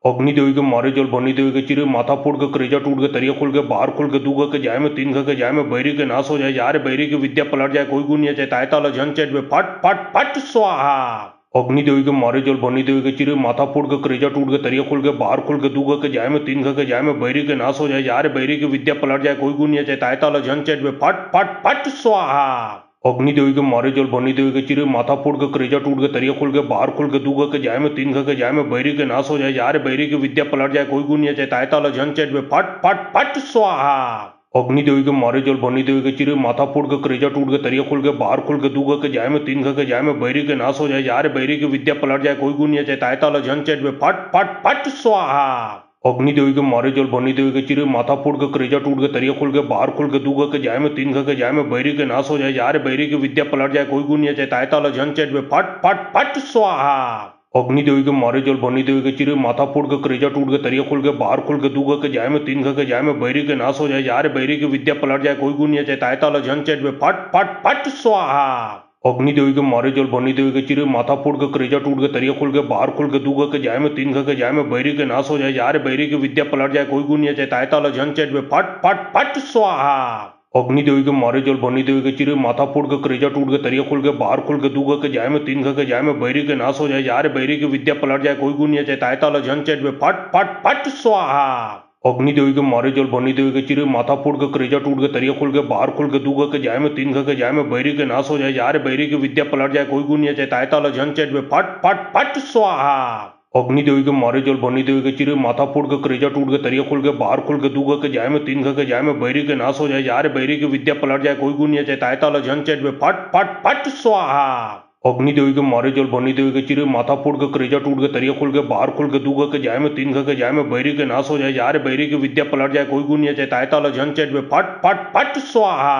अग्निदेवी के मारे जल बनी देवी के चिरे माथा फोड़ के करेजा टूट के तरिया खोल के बाहर खोल के दूगा के जाए में तीन के जाए में बैरी के नाश हो जाए यार बैरी की विद्या पलट जाए कोई गुनिया चाहे तायता लो झन चेट में फट फट फट स्वाहा। अग्निदेवी के मारे जल बनी देवी के चिरे माथा फोड़ के करेजा टूट के तरिया खोल के बाहर खोल के दूगा के जाए में तीन के जाए में बैरी के नाश हो जाए यार बैरी की विद्या पलट जाए कोई गुनिया चाहे तायता लो झन चेट में फट फट फट स्वाहा। अग्निदेवी के मारे जल बनी देवी के चिरे माथा फोड़ के करेजा टूट के तरिया खोल के बाहर खोल के दूगा के जाए में तीन के जाए में बैरी के नाश हो जाए यार बैरी की विद्या पलट जाए कोई गुनिया चाहे तायता लो झन चेट में फट फट फट स्वाहा। अग्निदेवी के मारे जल बनी देवी के चिरे माथा फोड़ के करेजा टूट के तरिया खोल के बाहर खोल के दूगा के जाए में तीन के जाए में बैरी के नाश हो जाए यार बैरी की विद्या पलट जाए कोई गुनिया चाहे तायता लो झन चेट में फट फट फट स्वाहा। अग्निदेवी के मारे जल बनी देवी के चिरे माथा फोड़ के करेजा टूट के तरिया खोल के बाहर खोल के दूगा के जाए में तीन के जाए में बैरी के नाश हो जाए यार बैरी की विद्या पलट जाए कोई गुनिया चाहे तायता लो झन चेट में फट फट फट स्वाहा। अग्निदेवी के मारे जल बनी देवी के चिरे माथा फोड़ के करेजा टूट के तरिया खोल के बाहर खोल के दूगा के जाए में तीन के जाए में बैरी के नाश हो जाए यार बैरी की विद्या पलट जाए कोई गुनिया चाहे तायता लो झन चेट में फट फट फट स्वाहा। अग्निदेवी के मारे जल बनी देवी के चिरे माथा फोड़ के करेजा टूट के तरिया खोल के बाहर खोल के दूगा के जाए में तीन के जाए में बैरी के नाश हो जाए यार बैरी की विद्या पलट जाए कोई गुनिया चाहे तायता लो झन चेट में फट फट फट स्वाहा। अग्निदेवी के मारे जल बनी देवी के चिरे माथा फोड़ के करेजा टूट के तरिया खोल के बाहर खोल के दूगा के जाए में तीन के जाए में बैरी के नाश हो जाए यार बैरी की विद्या पलट जाए कोई गुनिया चाहे तायता लो झन चेट में फट फट फट स्वाहा। अग्निदेवी के मारे जल बनी देवी के चिरे माथा फोड़ के करेजा टूट के तरिया खोल के बाहर खोल के दूगा के जाए में तीन के जाए में बैरी के नाश हो जाए यार बैरी की विद्या पलट जाए कोई गुनिया चाहे तायता लो झन चेट में फट फट फट स्वाहा। अग्निदेवी के मारे जल बनी देवी के चिरे माथा फोड़ के करेजा टूट के तरिया खोल के बाहर खोल के दूगा के जाए में तीन के जाए में बैरी के नाश हो जाए यार बैरी की विद्या पलट जाए कोई गुनिया चाहे तायता लो झन चेट में फट फट फट स्वाहा। अग्निदेवी के मारे जल बनी देवी के चिरे माथा फोड़ के करेजा टूट के तरिया खोल के बाहर खोल के दूगा के जाए में तीन के जाए में बैरी के नाश हो जाए यार बैरी की विद्या पलट जाए कोई गुनिया चाहे तायता लो झन चेट में फट फट फट स्वाहा।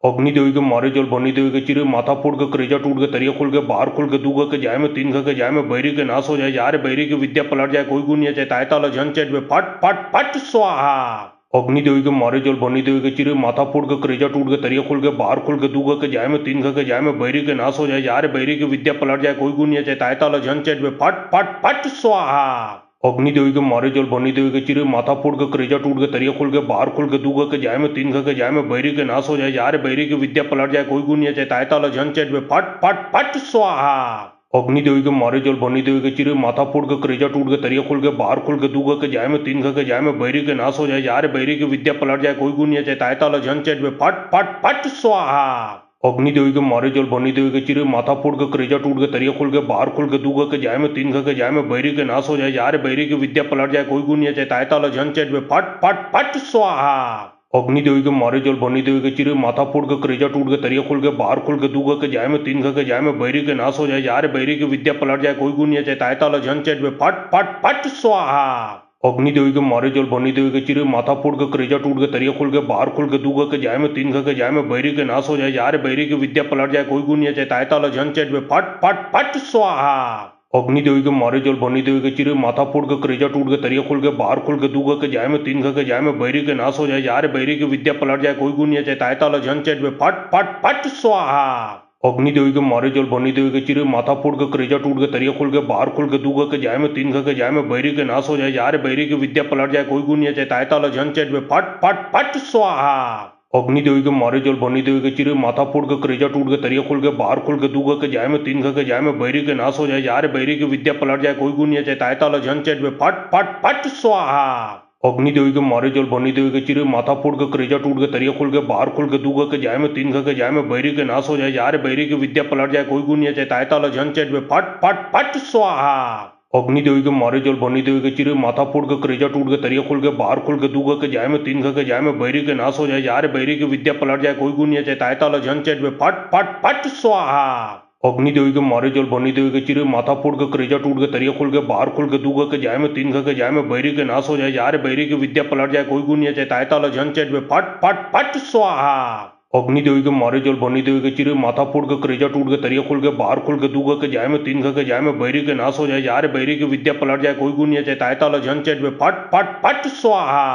अग्निदेवी के मारे जल बनी देवी के चिरे माथा फोड़ के करेजा टूट के तरिया खोल के बाहर खोल के दूगा के जाए में तीन के जाए में बैरी के नाश हो जाए यार बैरी की विद्या पलट जाए कोई गुनिया चाहे तायता लो झन चेट में फट फट फट स्वाहा। अग्नि देवी के मारे जल बनी देवी के चिरे माथा फोड़ के करेजा टूट के तरिया खोल के बाहर खोल के दू के जाए में तीन के जाए में बैरी के नाश हो जाए यार बैरी की विद्या पलट जाए कोई गुण नहीं चाहे तायता झन चेट में फट फट फट स्वाहा। अग्नि देवी के मारे जल बनी देवी के चिरे माथा फोड़ के करेजा टूट के तरिया खोल के बाहर खोल के दू के जाए में तीन के जाए में बैरी के नाश हो जाए यार बैरी की विद्या पलट जाए कोई गुण नहीं चाहे तायता झन चेट में फट फट फट स्वाहा। अग्नि देवी के मारे जल बनी देवी के चिरे माथा फोड़ के करेजा टूट के तरिया खोल के बाहर खोल के दू के जाए में तीन के जाए में बैरी के नाश हो जाए यार बैरी की विद्या पलट जाए कोई गुण नहीं चाहे तायता झन चेट में फट फट फट स्वाहा। अग्नि देवी के मारे जल बनी देवी के चिरे माथा फोड़ के करेजा टूट के तरिया खोल के बाहर खोल के दू के जाए में तीन के जाए में बैरी के नाश हो जाए यार बैरी की विद्या पलट जाए कोई गुण नहीं चाहे तायता झन चेट में फट फट फट स्वाहा। अग्नि देवी के मारे जल बनी देवी के चिरे माथा फोड़ के करेजा टूट के तरिया खोल के बाहर खोल के दू के जाए में तीन के जाए में बैरी के नाश हो जाए यार बैरी की विद्या पलट जाए कोई गुण नहीं चाहे तायता झन चेट में फट फट फट स्वाहा। अग्नि देवी के मारे जल बनी देवी के चिरे माथा फोड़ के करेजा टूट के तरिया खोल के बाहर खोल के दू के जाए में तीन के जाए में बैरी के नाश हो जाए यार बैरी की विद्या पलट जाए कोई गुण नहीं चाहे तायता झन चेट में फट फट फट स्वाहा। अग्नि देवी के मारे जल बनी देवी के चिरे माथा फोड़ के करेजा टूट के तरिया खोल के बाहर खोल के दू के जाए में तीन के जाए में बैरी के नाश हो जाए यार बैरी की विद्या पलट जाए कोई गुण नहीं चाहे तायता झन चेट में फट फट फट स्वाहा। अग्नि देवी के मारे जल बनी देवी के चिरे माथा फोड़ के करेजा टूट के तरिया खोल के बाहर खोल के दू के जाए में तीन के जाए में बैरी के नाश हो जाए यार बैरी की विद्या पलट जाए कोई गुण नहीं चाहे तायता झन चेट में फट फट फट स्वाहा। अग्नि देवी के मारे जल बनी देवी के चिरे माथा फोड़ के करेजा टूट के तरिया खोल के बाहर खोल के दू के जाए में तीन के जाए में बैरी के नाश हो जाए यार बैरी की विद्या पलट जाए कोई गुण नहीं चाहे तायता झन चेट में फट फट फट स्वाहा। अग्नि देवी के मारे जल बनी देवी के चिरे माथा फोड़ के करेजा टूट के तरिया खोल के बाहर खोल के दू के जाए में तीन के जाए में बैरी के नाश हो जाए यार बैरी की विद्या पलट जाए कोई गुण नहीं चाहे तायता झन चेट में फट फट फट स्वाहा। अग्नि देवी के मारे जल बनी देवी के चिरे माथा फोड़ के करेजा टूट के तरिया खोल के बाहर खोल के दू के जाए में तीन के जाए में बैरी के नाश हो जाए यार बैरी की विद्या पलट जाए कोई गुण नहीं चाहे तायता झन चेट में फट फट फट स्वाहा। अग्नि देवी के मारे जल बनी देवी के चिरे माथा फोड़ के करेजा टूट के तरिया खोल के बाहर खोल के दू के जाए में तीन के जाए में बैरी के नाश हो जाए यार बैरी की विद्या पलट जाए कोई गुण नहीं चाहे तायता झन चेट में फट फट फट स्वाहा। अग्नि देवी के मारे जल बनी देवी के चिरे माथा फोड़ के करेजा टूट के तरिया खोल के बाहर खोल के दू के जाए में तीन के जाए में बैरी के नाश हो जाए यार बैरी की विद्या पलट जाए कोई गुण नहीं चाहे तायता झन चेट में फट फट फट स्वाहा।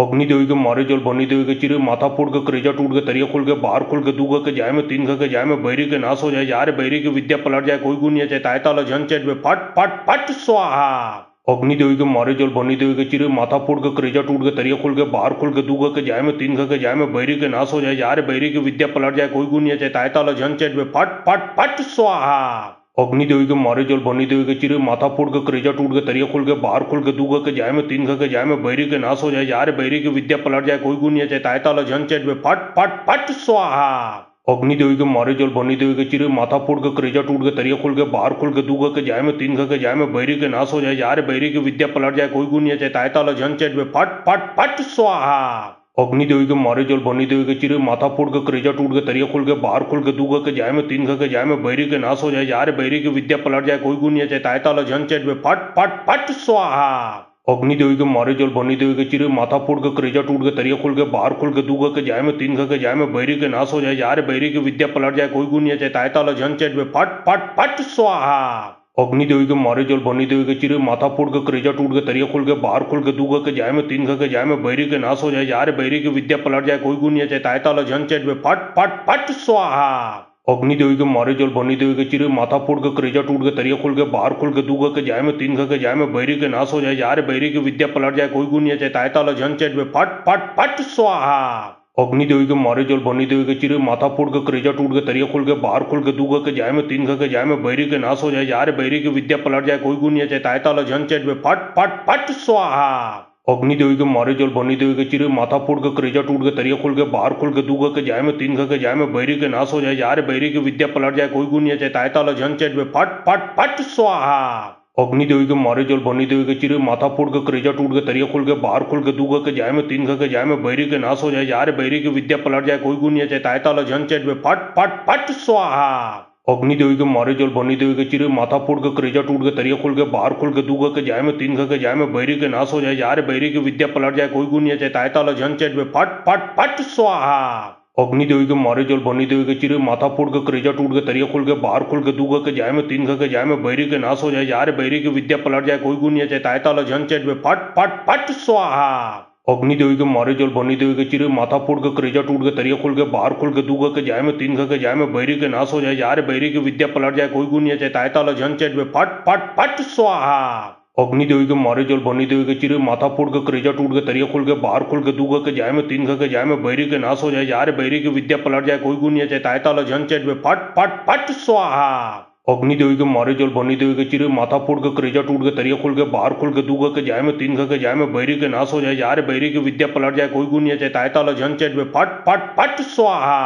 अग्नि देवी के मारे जल बनी देवी के चिरे माथा फोड़ के करेजा टूट के तरिया खोल के बाहर खोल के दू के जाए में तीन के जाए में बैरी के नाश हो जाए यार बैरी की विद्या पलट जाए कोई गुण नहीं चाहे तायता झन चेट में फट फट फट स्वाहा। अग्नि देवी के मारे जल बनी देवी के चिरे माथा फोड़ के करेजा टूट के तरिया खोल के बाहर खोल के दू के जाए में तीन के जाए में बैरी के नाश हो जाए यार बैरी की विद्या पलट जाए कोई गुण नहीं चाहे तायता झन चेट में फट फट फट स्वाहा। अग्नि देवी के मारे जल बनी देवी के चिरे माथा फोड़ के करेजा टूट के तरिया खोल के बाहर खोल के दू के जाए में तीन के जाए में बैरी के नाश हो जाए यार बैरी की विद्या पलट जाए कोई गुण नहीं चाहे तायता झन चेट में फट फट फट स्वाहा। अग्नि देवी के मारे जल बनी देवी के चिरे माथा फोड़ के करेजा टूट के तरिया खोल के बाहर खोल के दू के जाए में तीन के जाए में बैरी के नाश हो जाए यार बैरी की विद्या पलट जाए कोई गुण नहीं चाहे तायता झन चेट में फट फट फट स्वाहा। अग्नि देवी के मारे जल बनी देवी के चिरे माथा फोड़ के करेजा टूट के तरिया खोल के बाहर खोल के दू के जाए में तीन के जाए में बैरी के नाश हो जाए यार बैरी की विद्या पलट जाए कोई गुण नहीं चाहे तायता झन चेट में फट फट फट स्वाहा। अग्नि देवी के मारे जल बनी देवी के चिरे माथा फोड़ के करेजा टूट के तरिया खोल के बाहर खोल के दू के जाए में तीन के जाए में बैरी के नाश हो जाए यार बैरी की विद्या पलट जाए कोई गुण नहीं चाहे तायता झन चेट में फट फट फट स्वाहा। अग्नि देवी के मारे जल बनी देवी के चिरे माथा फोड़ के करेजा टूट के तरिया खोल के बाहर खोल के दू के जाए में तीन के जाए में बैरी के नाश हो जाए यार बैरी की विद्या पलट जाए कोई गुण नहीं चाहे तायता झन चेट में फट फट फट स्वाहा। अग्नि देवी के मारे जल बनी देवी के चिरे माथा फोड़ के करेजा टूट के तरिया खोल के बाहर खोल के दू के जाए में तीन के जाए में बैरी के नाश हो जाए यार बैरी की विद्या पलट जाए कोई गुण नहीं चाहे तायता झन चेट में फट फट फट स्वाहा। अग्नि देवी के मारे जल बनी देवी के चिरे माथा फोड़ के करेजा टूट के तरिया खोल के बाहर खोल के दू के जाए में तीन के जाए में बैरी के नाश हो जाए यार बैरी की विद्या पलट जाए कोई गुण नहीं चाहे तायता झन चेट में फट फट फट स्वाहा। अग्नि देवी के मारे जल बनी देवी के चिरे माथा फोड़ के करेजा टूट के तरिया खोल के बाहर खोल के दू के जाए में तीन के जाए में बैरी के नाश हो जाए यार बैरी की विद्या पलट जाए कोई गुण नहीं चाहे तायता झन चेट में फट फट फट स्वाहा। अग्नि देवी के मारे जल बनी देवी के चिरे माथा फोड़ के करेजा टूट के तरिया खोल के बाहर खोल के दू के जाए में तीन के जाए में बैरी के नाश हो जाए यार बैरी की विद्या पलट जाए कोई गुण नहीं चाहे तायता झन चेट में फट फट फट स्वाहा। अग्नि देवी के मारे जल बनी देवी के चिरे माथा फोड़ के करेजा टूट के तरिया खोल के बाहर खोल के दू के जाए में तीन के जाए में बैरी के नाश हो जाए यार बैरी की विद्या पलट जाए कोई गुण नहीं चाहे तायता झन चेट में फट फट फट स्वाहा। अग्नि देवी के मारे जल बनी देवी के चिरे माथा फोड़ के करेजा टूट के तरिया खोल के बाहर खोल के दू के जाए में तीन के जाए में बैरी के नाश हो जाए यार बैरी की विद्या पलट जाए कोई गुण नहीं चाहे तायता झन चेट में फट फट फट स्वाहा। अग्नि देवी के मारे जल बनी देवी के चिरे माथा फोड़ के करेजा टूट के तरिया खोल के बाहर खोल के दू के जाए में तीन के जाए में बैरी के नाश हो जाए यार बैरी की विद्या पलट जाए कोई गुण नहीं चाहे तायताल झन चेट में फट फट फट स्वाहा। अग्नि देवी के मारे जल बनी देवी के चिरे माथा फोड़ के करेजा टूट के तरिया खोल के बाहर खोल के दू के जाए में तीन के जाए में बैरी के नाश हो जाए यार बैरी की विद्या पलट जाए कोई गुण नहीं चाहे तायताल झन चेट में फट फट फट स्वाहा। अग्नि देवी के मारे जल बनी देवी के चिरे माथा फोड़ के करेजा टूट के तरिया खोल के बाहर खोल के दू के जाए में तीन के जाए में बैरी के नाश हो जाए यार बैरी की विद्या पलट जाए कोई गुण नहीं चाहे तायताल झन चेट में फट फट फट स्वाहा।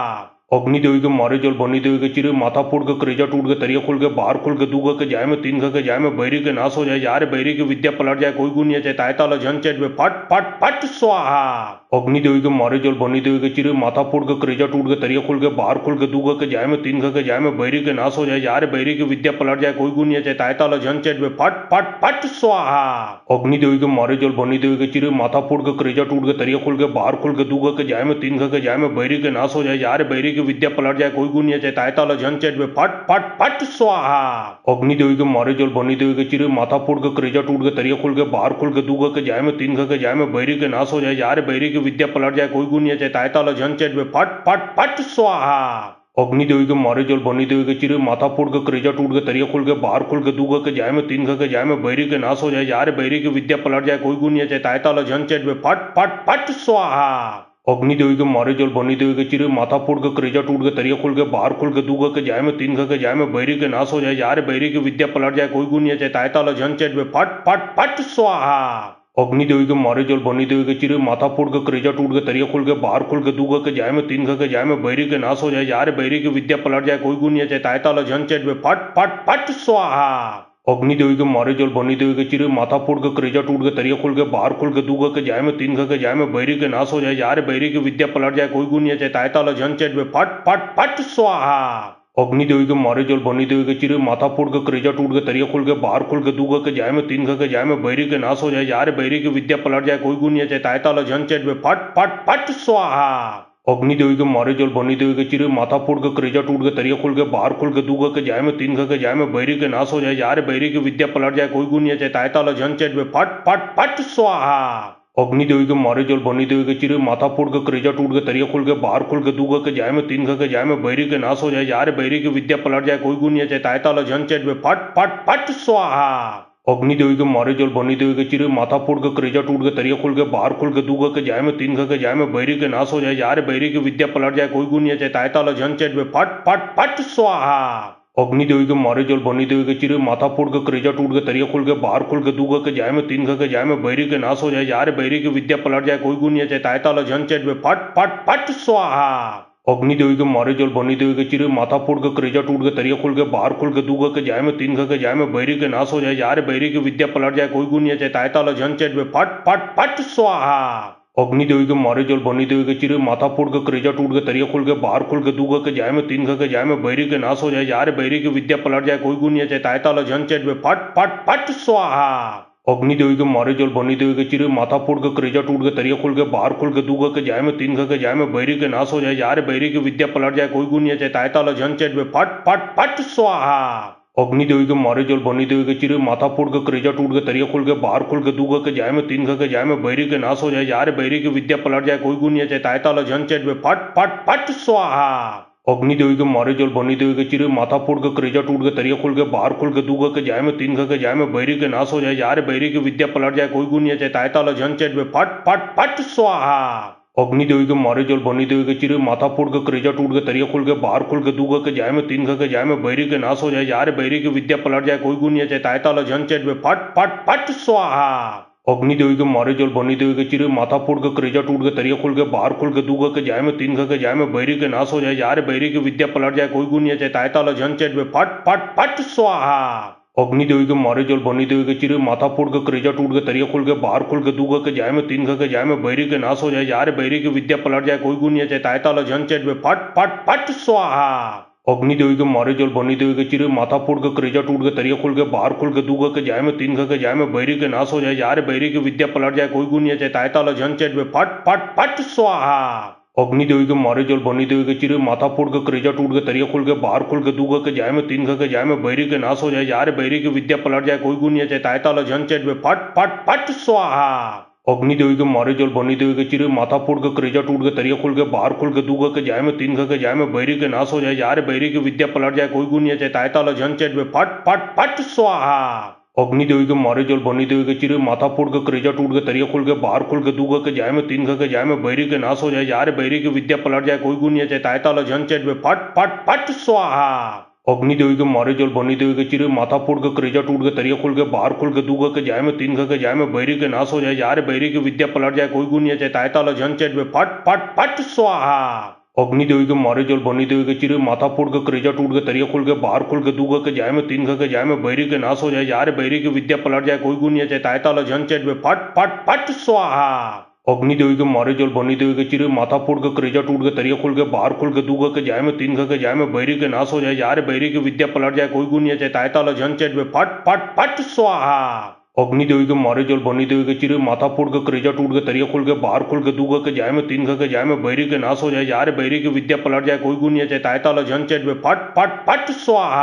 अग्नि देवी के मारे जल बनी देवी के चिरे माथा फोड़ के करेजा टूट के तरिया खोल के बाहर खोल के दू के जाए में तीन के जाए में बैरी के नाश हो जाए यार बैरी की विद्या पलट जाए कोई गुण नहीं चाहे तायताल झन चेट में फट फट फट स्वाहा। अग्नि देवी के मारे जल बनी देवी के चिरे माथा फोड़ के करेजा टूट के तरिया खोल के बाहर खोल के दू के जाए में तीन के जाए में बैरी के नाश हो जाए यार बैरी की विद्या पलट जाए कोई गुण नहीं चाहे तायताल झन चेट में फट फट फट स्वाहा। अग्नि देवी के मारे जल बनी देवी के चिरे माथा फोड़ के करेजा टूट के तरिया खोल के बाहर खोल के दू के जाए में तीन के जाए में बैरी के नाश हो जाए यार बैरी की विद्या पलट जाए कोई गुण नहीं चाहे तायताल झन चेट में फट फट फट स्वाहा। अग्नि देवी के मारे जल बनी देवी के चिरे माथा फोड़ के करेजा टूट के तरिया खोल के बाहर खोल के दू के जाए में तीन के जाए में बैरी के नाश हो जाए यार बैरी की विद्या पलट जाए कोई गुण नहीं चाहे तायताल झन चेट में फट फट फट स्वाहा। अग्नि देवी के मारे जल बनी देवी के चिरे माथा फोड़ के करेजा टूट के तरिया खोल के बाहर खोल के दू के जाए में तीन के जाए में बैरी के नाश हो जाए यार बैरी की विद्या पलट जाए कोई गुण नहीं चाहे तायताल झन चेट में फट फट फट स्वाहा। अग्नि देवी के मारे जल बनी देवी के चिरे माथा फोड़ के करेजा टूट के तरिया खोल के बाहर खोल के दू के जाए में तीन के जाए में बैरी के नाश हो जाए यार बैरी की विद्या पलट जाए कोई गुण नहीं चाहे तायताल झन चेट में फट फट फट स्वाहा। अग्नि देवी के मारे जल बनी देवी के चिरे माथा फोड़ के करेजा टूट के तरिया खोल के बाहर खोल के दू के जाए में तीन के जाए में बैरी के नाश हो जाए यार बैरी की विद्या पलट जाए कोई गुण नहीं चाहे तायताल झन चेट में फट फट फट स्वाहा। अग्नि देवी के मारे जल बनी देवी के चिरे माथा फोड़ के करेजा टूट के तरिया खोल के बाहर खोल के दू के जाए में तीन के जाए में बैरी के नाश हो जाए यार बैरी की विद्या पलट जाए कोई गुण नहीं चाहे तायताल झन चेट में फट फट फट स्वाहा। अग्नि देवी के मारे जल बनी देवी के चिरे माथा फोड़ के करेजा टूट के तरिया खोल के बाहर खोल के दू के जाए में तीन के जाए में बैरी के नाश हो जाए यार बैरी की विद्या पलट जाए कोई गुण नहीं चाहे तायताल झन चेट में फट फट फट स्वाहा। अग्नि देवी के मारे जल बनी देवी के चिरे माथा फोड़ के करेजा टूट के तरिया खोल के बाहर खोल के दू के जाए में तीन के जाए में बैरी के नाश हो जाए यार बैरी की विद्या पलट जाए कोई गुण नहीं चाहे तायताल झन चेट में फट फट फट स्वाहा। अग्नि देवी के मारे जल बनी देवी के चिरे माथा फोड़ के करेजा टूट के तरिया खोल के बाहर खोल के दू के जाए में तीन के जाए में बैरी के नाश हो जाए यार बैरी की विद्या पलट जाए कोई गुण नहीं चाहे तायताल झन चेट में फट फट फट स्वाहा। अग्नि देवी के मारे जल बनी देवी के चिरे माथा फोड़ के करेजा टूट के तरिया खोल के बाहर खोल के दू के जाए में तीन के जाए में बैरी के नाश हो जाए यार बैरी की विद्या पलट जाए कोई गुण नहीं चाहे तायताल झन चेट में फट फट फट स्वाहा। अग्नि देवी के मारे जल बनी देवी के चिरे माथा फोड़ के करेजा टूट के तरिया खोल के बाहर खोल के दू के जाए में तीन के जाए में बैरी के नाश हो जाए यार बैरी की विद्या पलट जाए कोई गुण नहीं चाहे तायताल झन चेट में फट फट फट स्वाहा। अग्नि देवी के मारे जल बनी देवी के चिरे माथा फोड़ के करेजा टूट के तरिया खोल के बाहर खोल के दू के जाए में तीन के जाए में बैरी के नाश हो जाए यार बैरी की विद्या पलट जाए कोई गुण नहीं चाहे तायताल झन चेट में फट फट फट स्वाहा। अग्नि देवी के मारे जल बनी देवी के चिरे माथा फोड़ के करेजा टूट के तरिया खोल के बाहर खोल के दू के जाए में तीन के जाए में बैरी के नाश हो जाए यार बैरी की विद्या पलट जाए कोई गुण नहीं चाहे तायताल झन चेट में फट फट फट स्वाहा। अग्नि देवी के मारे जल बनी देवी के चिरे माथा फोड़ के करेजा टूट के तरिया खोल के बाहर खोल के दू के जाए में तीन के जाए में बैरी के नाश हो जाए यार बैरी की विद्या पलट जाए कोई गुण नहीं चाहे तायताल झन चेट में फट फट फट स्वाहा। अग्नि देवी के मारे जल बनी देवी के चिरे माथा फोड़ के करेजा टूट के तरिया खोल के बाहर खोल के दू के जाए में तीन के जाए में बैरी के नाश हो जाए यार बैरी की विद्या पलट जाए कोई गुण नहीं चाहे तायताल झन चेट में फट फट फट स्वाहा। अग्नि देवी के मारे जल बनी देवी के चिरे माथा फोड़ के करेजा टूट के तरिया खोल के बाहर खोल के दू के जाए में तीन के जाए में बैरी के नाश हो जाए यार बैरी की विद्या पलट जाए कोई गुण नहीं चाहे तायताल झन चेट में फट फट फट स्वाहा। अग्नि देवी के मारे जल बनी देवी के चिरे माथा फोड़ के करेजा टूट के तरिया खोल के बाहर खोल के दू के जाए में तीन के जाए में बैरी के नाश हो जाए यार बैरी की विद्या पलट जाए कोई गुण नहीं चाहे तायताल झन चेट में फट फट फट स्वाहा। अग्नि देवी के मारे जल बनी देवी के चिरे माथा फोड़ के करेजा टूट के तरिया खोल के बाहर खोल के दू के जाए में तीन के जाए में बैरी के नाश हो जाए यार बैरी की विद्या पलट जाए कोई गुण नहीं चाहे तायताल झन चेट में फट फट फट स्वाहा। अग्नि देवी के मारे जल बनी देवी के चिरे माथा फोड़ के करेजा टूट के तरिया खोल के बाहर खोल के दू के जाए में तीन के जाए में बैरी के नाश हो जाए यार बैरी की विद्या पलट जाए कोई गुण नहीं चाहे तायताल झन चेट में फट फट फट स्वाहा। अग्नि देवी के मारे जल बनी देवी के चिरे माथा फोड़ के करेजा टूट के तरिया खोल के बाहर खोल के दू के जाए में तीन के जाए में बैरी के नाश हो जाए यार बैरी की विद्या पलट जाए कोई गुण नहीं चाहे तायताल झन चेट में फट फट फट स्वाहा। अग्नि देवी के मारे जल बनी देवी के चिरे माथा फोड़ के करेजा टूट के तरिया खोल के बाहर खोल के दू के जाए में तीन के जाए में बैरी के नाश हो जाए यार बैरी की विद्या पलट जाए कोई गुण नहीं चाहे तायताल झन चेट में फट फट फट स्वाहा। अग्नि देवी के मारे जल बनी देवी के चिरे माथा फोड़ के करेजा टूट के तरिया खुल के बाहर खुल के दूगा के जाए में तीन के जाए में बैरी के नाश हो जाए यार बैरी की विद्या पलट जाए कोई गुनिया चाहे ताय ताला झन चेट में फट फट फट स्वाहा। अग्नि देवी के मारे जल बनी देवी के चिरे माथा फोड़ के करेजा टूट के तरिया खुल के बाहर खुल के दूगा के जाए में तीन के जाए में बैरी के नाश हो जाए यार बैरी की विद्या पलट जाए कोई गुनिया चाहे ताय ताला झन चेट में फट फट फट स्वाहा। अग्नि देवी के मारे जल बनी देवी के चिरे माथा फोड़ के करेजा टूट के तरिया खुल के बाहर खुल के दूगा के जाए में तीन के जाए में बैरी के नाश हो जाए यार बैरी की विद्या पलट जाए कोई गुनिया चाहे ताय ताला झन चेट में फट फट फट स्वाहा। अग्नि देवी के मारे जल बनी देवी के चिरे माथा फोड़ के करेजा टूट के तरिया खुल के बाहर खुल के दूगा के जाए में तीन के जाए में बैरी के नाश हो जाए यार बैरी की विद्या पलट जाए कोई गुनिया चाहे ताय ताला झन चेट में फट फट फट स्वाहा। अग्नि देवी के मारे जल बनी देवी के चिरे माथा फोड़ के करेजा टूट के तरिया खुल के बाहर खुल के दूगा के जाए में तीन के जाए में बैरी के नाश हो जाए यार बैरी की विद्या पलट जाए कोई गुनिया चाहे ताय ताला झन चेट में फट फट फट स्वाहा। अग्नि देवी के मारे जल बनी देवी के चिरे माथा फोड़ के करेजा टूट के तरिया खुल के बाहर खुल के दूगा के जाए में तीन के जाए में बैरी के नाश हो जाए यार बैरी की विद्या पलट जाए कोई गुनिया चाहे ताय ताला झन चेट में फट फट फट स्वाहा।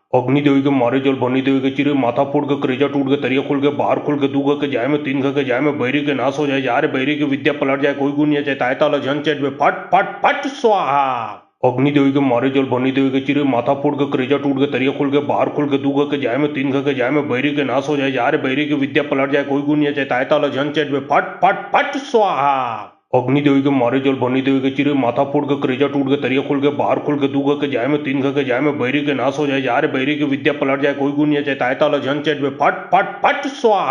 अग्नि देवी के मारे जल बनी देवी के चिरे माथा फोड़ के करेजा टूट के तरिया खुल के बाहर खुल के दूगा के जाए में तीन के जाए में बैरी के नाश हो जाए यार बैरी की विद्या पलट जाए कोई गुनिया चाहे ताय ताला झन चेट में फट फट फट स्वाहा। अग्नि देवी के मारे जल बनी देवी के चिरे माथा फोड़ के करेजा टूट के तरिया खुल के बाहर खुल के दूगा के जाए में तीन के जाए में बैरी के नाश हो जाए यार बैरी की विद्या पलट जाए कोई गुनिया चाहे ताय ताला झन चेट में फट फट फट स्वाहा। अग्नि देवी के मारे जल बनी देवी के चिरे माथा फोड़ के करेजा टूट के तरिया खुल के बाहर खुल के दूगा के जाए में तीन के जाए में बैरी के नाश हो जाए यार बैरी की विद्या पलट जाए कोई गुनिया चाहे ताय ताला झन चेट में फट फट फट स्वाहा।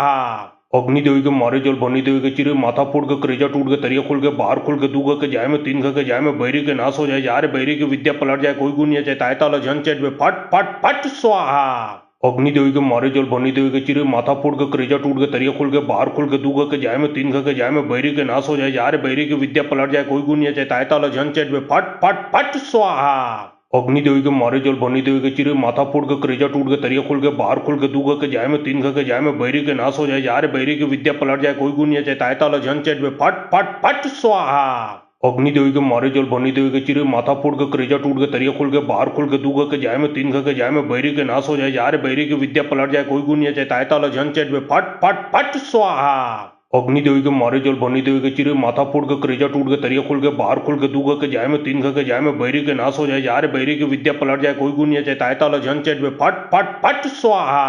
अग्नि देवी के मारे जल बनी देवी के चिरे माथा फोड़ के करेजा टूट के तरिया खुल के बाहर खुल के दूगा के जाए में तीन के जाए में बैरी के नाश हो जाए यार बैरी की विद्या पलट जाए कोई गुनिया चाहे ताय ताला झन चेट में फट फट फट स्वाहा। अग्नि देवी के मारे जल बनी देवी के चिरे माथा फोड़ के करेजा टूट के तरिया खुल के बाहर खुल के दूगा के जाए में तीन के जाए में बैरी के नाश हो जाए यार बैरी की विद्या पलट जाए कोई गुनिया चाहे ताय ताला झन चेट में फट फट फट स्वाहा। अग्नि देवी के मारे जल बनी देवी के चिरे माथा फोड़ के करेजा टूट के तरिया खुल के बाहर खुल के दूगा के जाए में तीन के जाए में बैरी के नाश हो जाए यार बैरी की विद्या पलट जाए कोई गुनिया चाहे ताय ताला झन चेट में फट फट फट स्वाहा। अग्नि देवी के मारे जल बनी देवी के चिरे माथा फोड़ के करेजा टूट के तरिया खुल के बाहर खुल के दूगा के जाए में तीन के जाए में बैरी के नाश हो जाए यार बैरी की विद्या पलट जाए कोई गुनिया चाहे ताय ताला झन चेट में फट फट फट स्वाहा। अग्नि देवी के मारे जल बनी देवी के चिरे माथा फोड़ के करेजा टूट के तरिया खुल के बाहर खुल के दूगा के जाए में तीन के जाए में बैरी के नाश हो जाए यार बैरी की विद्या पलट जाए कोई गुनिया चाहे ताय ताला झन चेट में फट फट फट स्वाहा।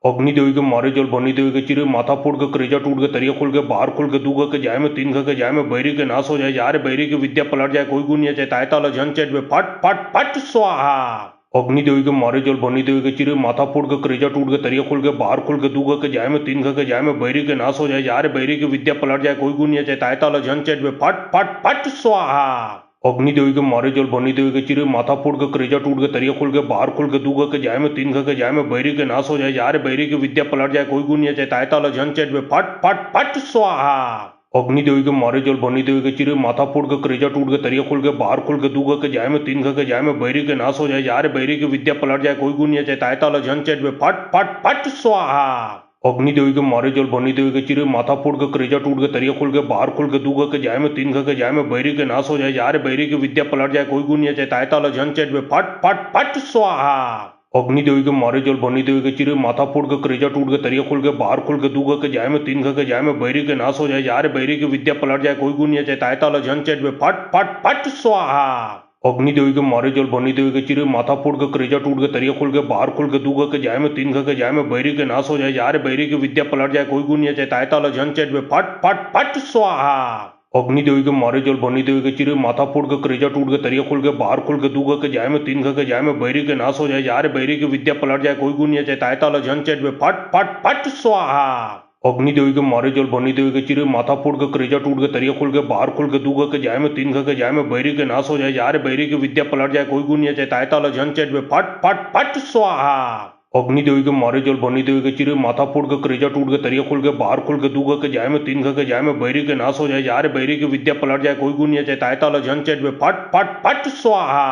अग्नि देवी के मारे जल बनी देवी के चिरे माथा फोड़ के करेजा टूट के तरिया खुल के बाहर खुल के दूगा के जाए में तीन के जाए में बैरी के नाश हो जाए यार बैरी की विद्या पलट जाए कोई गुनिया चाहे ताय ताला झन चेट में फट फट फट स्वाहा। अग्नि देवी के मारे जल बनी देवी के चिरे माथा फोड़ के करेजा टूट के तरिया खुल के बाहर खुल के दूगा के जाए में तीन के जाए में बैरी के नाश हो जाए यार बैरी की विद्या पलट जाए कोई गुनिया चाहे ताय ताला झन चेट में फट फट फट स्वाहा। अग्नि देवी के मारे जल बनी देवी के चिरे माथा फोड़ के करेजा टूट के तरिया खुल के बाहर खुल के दूगा के जाए में तीन के जाए में बैरी के नाश हो जाए यार बैरी की विद्या पलट जाए कोई गुनिया चाहे ताय ताला झन चेट में फट फट फट स्वाहा। अग्नि देवी के मारे जल बनी देवी के चिरे माथा फोड़ के करेजा टूट के तरिया खुल के बाहर खुल के दूगा के जाए में तीन के जाए में बैरी के नाश हो जाए यार बैरी की विद्या पलट जाए कोई गुनिया चाहे ताय ताला झन चेट में फट फट फट स्वाहा। अग्नि देवी के मारे जल बनी देवी के चिरे माथा फोड़ के करेजा टूट के तरिया खुल के बाहर खुल के दूगा के जाए में तीन के जाए में बैरी के नाश हो जाए यार बैरी की विद्या पलट जाए कोई गुनिया चाहे ताय ताला झन चेट में फट फट फट स्वाहा। अग्नि देवी के मारे जल बनी देवी के चिरे माथा फोड़ के करेजा टूट के तरिया खुल के बाहर खुल के दूगा के जाए में तीन के जाए में बैरी के नाश हो जाए यार बैरी की विद्या पलट जाए कोई गुनिया चाहे ताय ताला झन चेट में फट फट फट स्वाहा। अग्नि देवी के मारे जल बनी देवी के चिरे माथा फोड़ के करेजा टूट के तरिया खुल के बाहर खुल के दूगा के जाए में तीन के जाए में बैरी के नाश हो जाए यार बैरी की विद्या पलट जाए कोई गुनिया चाहे ताय ताला झन चेट में फट फट फट स्वाहा। अग्नि देवी के मारे जल बनी देवी के चिरे माथा फोड़ के करेजा टूट के तरिया खुल के बाहर खुल के दूगा के जाए में तीन के जाए में बैरी के नाश हो जाए यार बैरी की विद्या पलट जाए कोई गुनिया चाहे ताय ताला झन चेट में फट फट फट स्वाहा। अग्नि देवी के मारे जल बनी देवी के चिरे माथा फोड़ के करेजा टूट के तरिया खुल के बाहर खुल के दूगा के जाए में तीन के जाए में बैरी के नाश हो जाए यार बैरी की विद्या पलट जाए कोई गुनिया चाहे ताय ताला झन चेट में फट फट फट स्वाहा। अग्नि देवी के मारे जल बनी देवी के चिरे माथा फोड़ के करेजा टूट के तरिया खुल के बाहर खुल के दूगा के जाए में तीन के जाए में बैरी के नाश हो जाए यार बैरी की विद्या पलट जाए कोई गुनिया चाहे ताय ताला झन चेट में फट फट फट स्वाहा।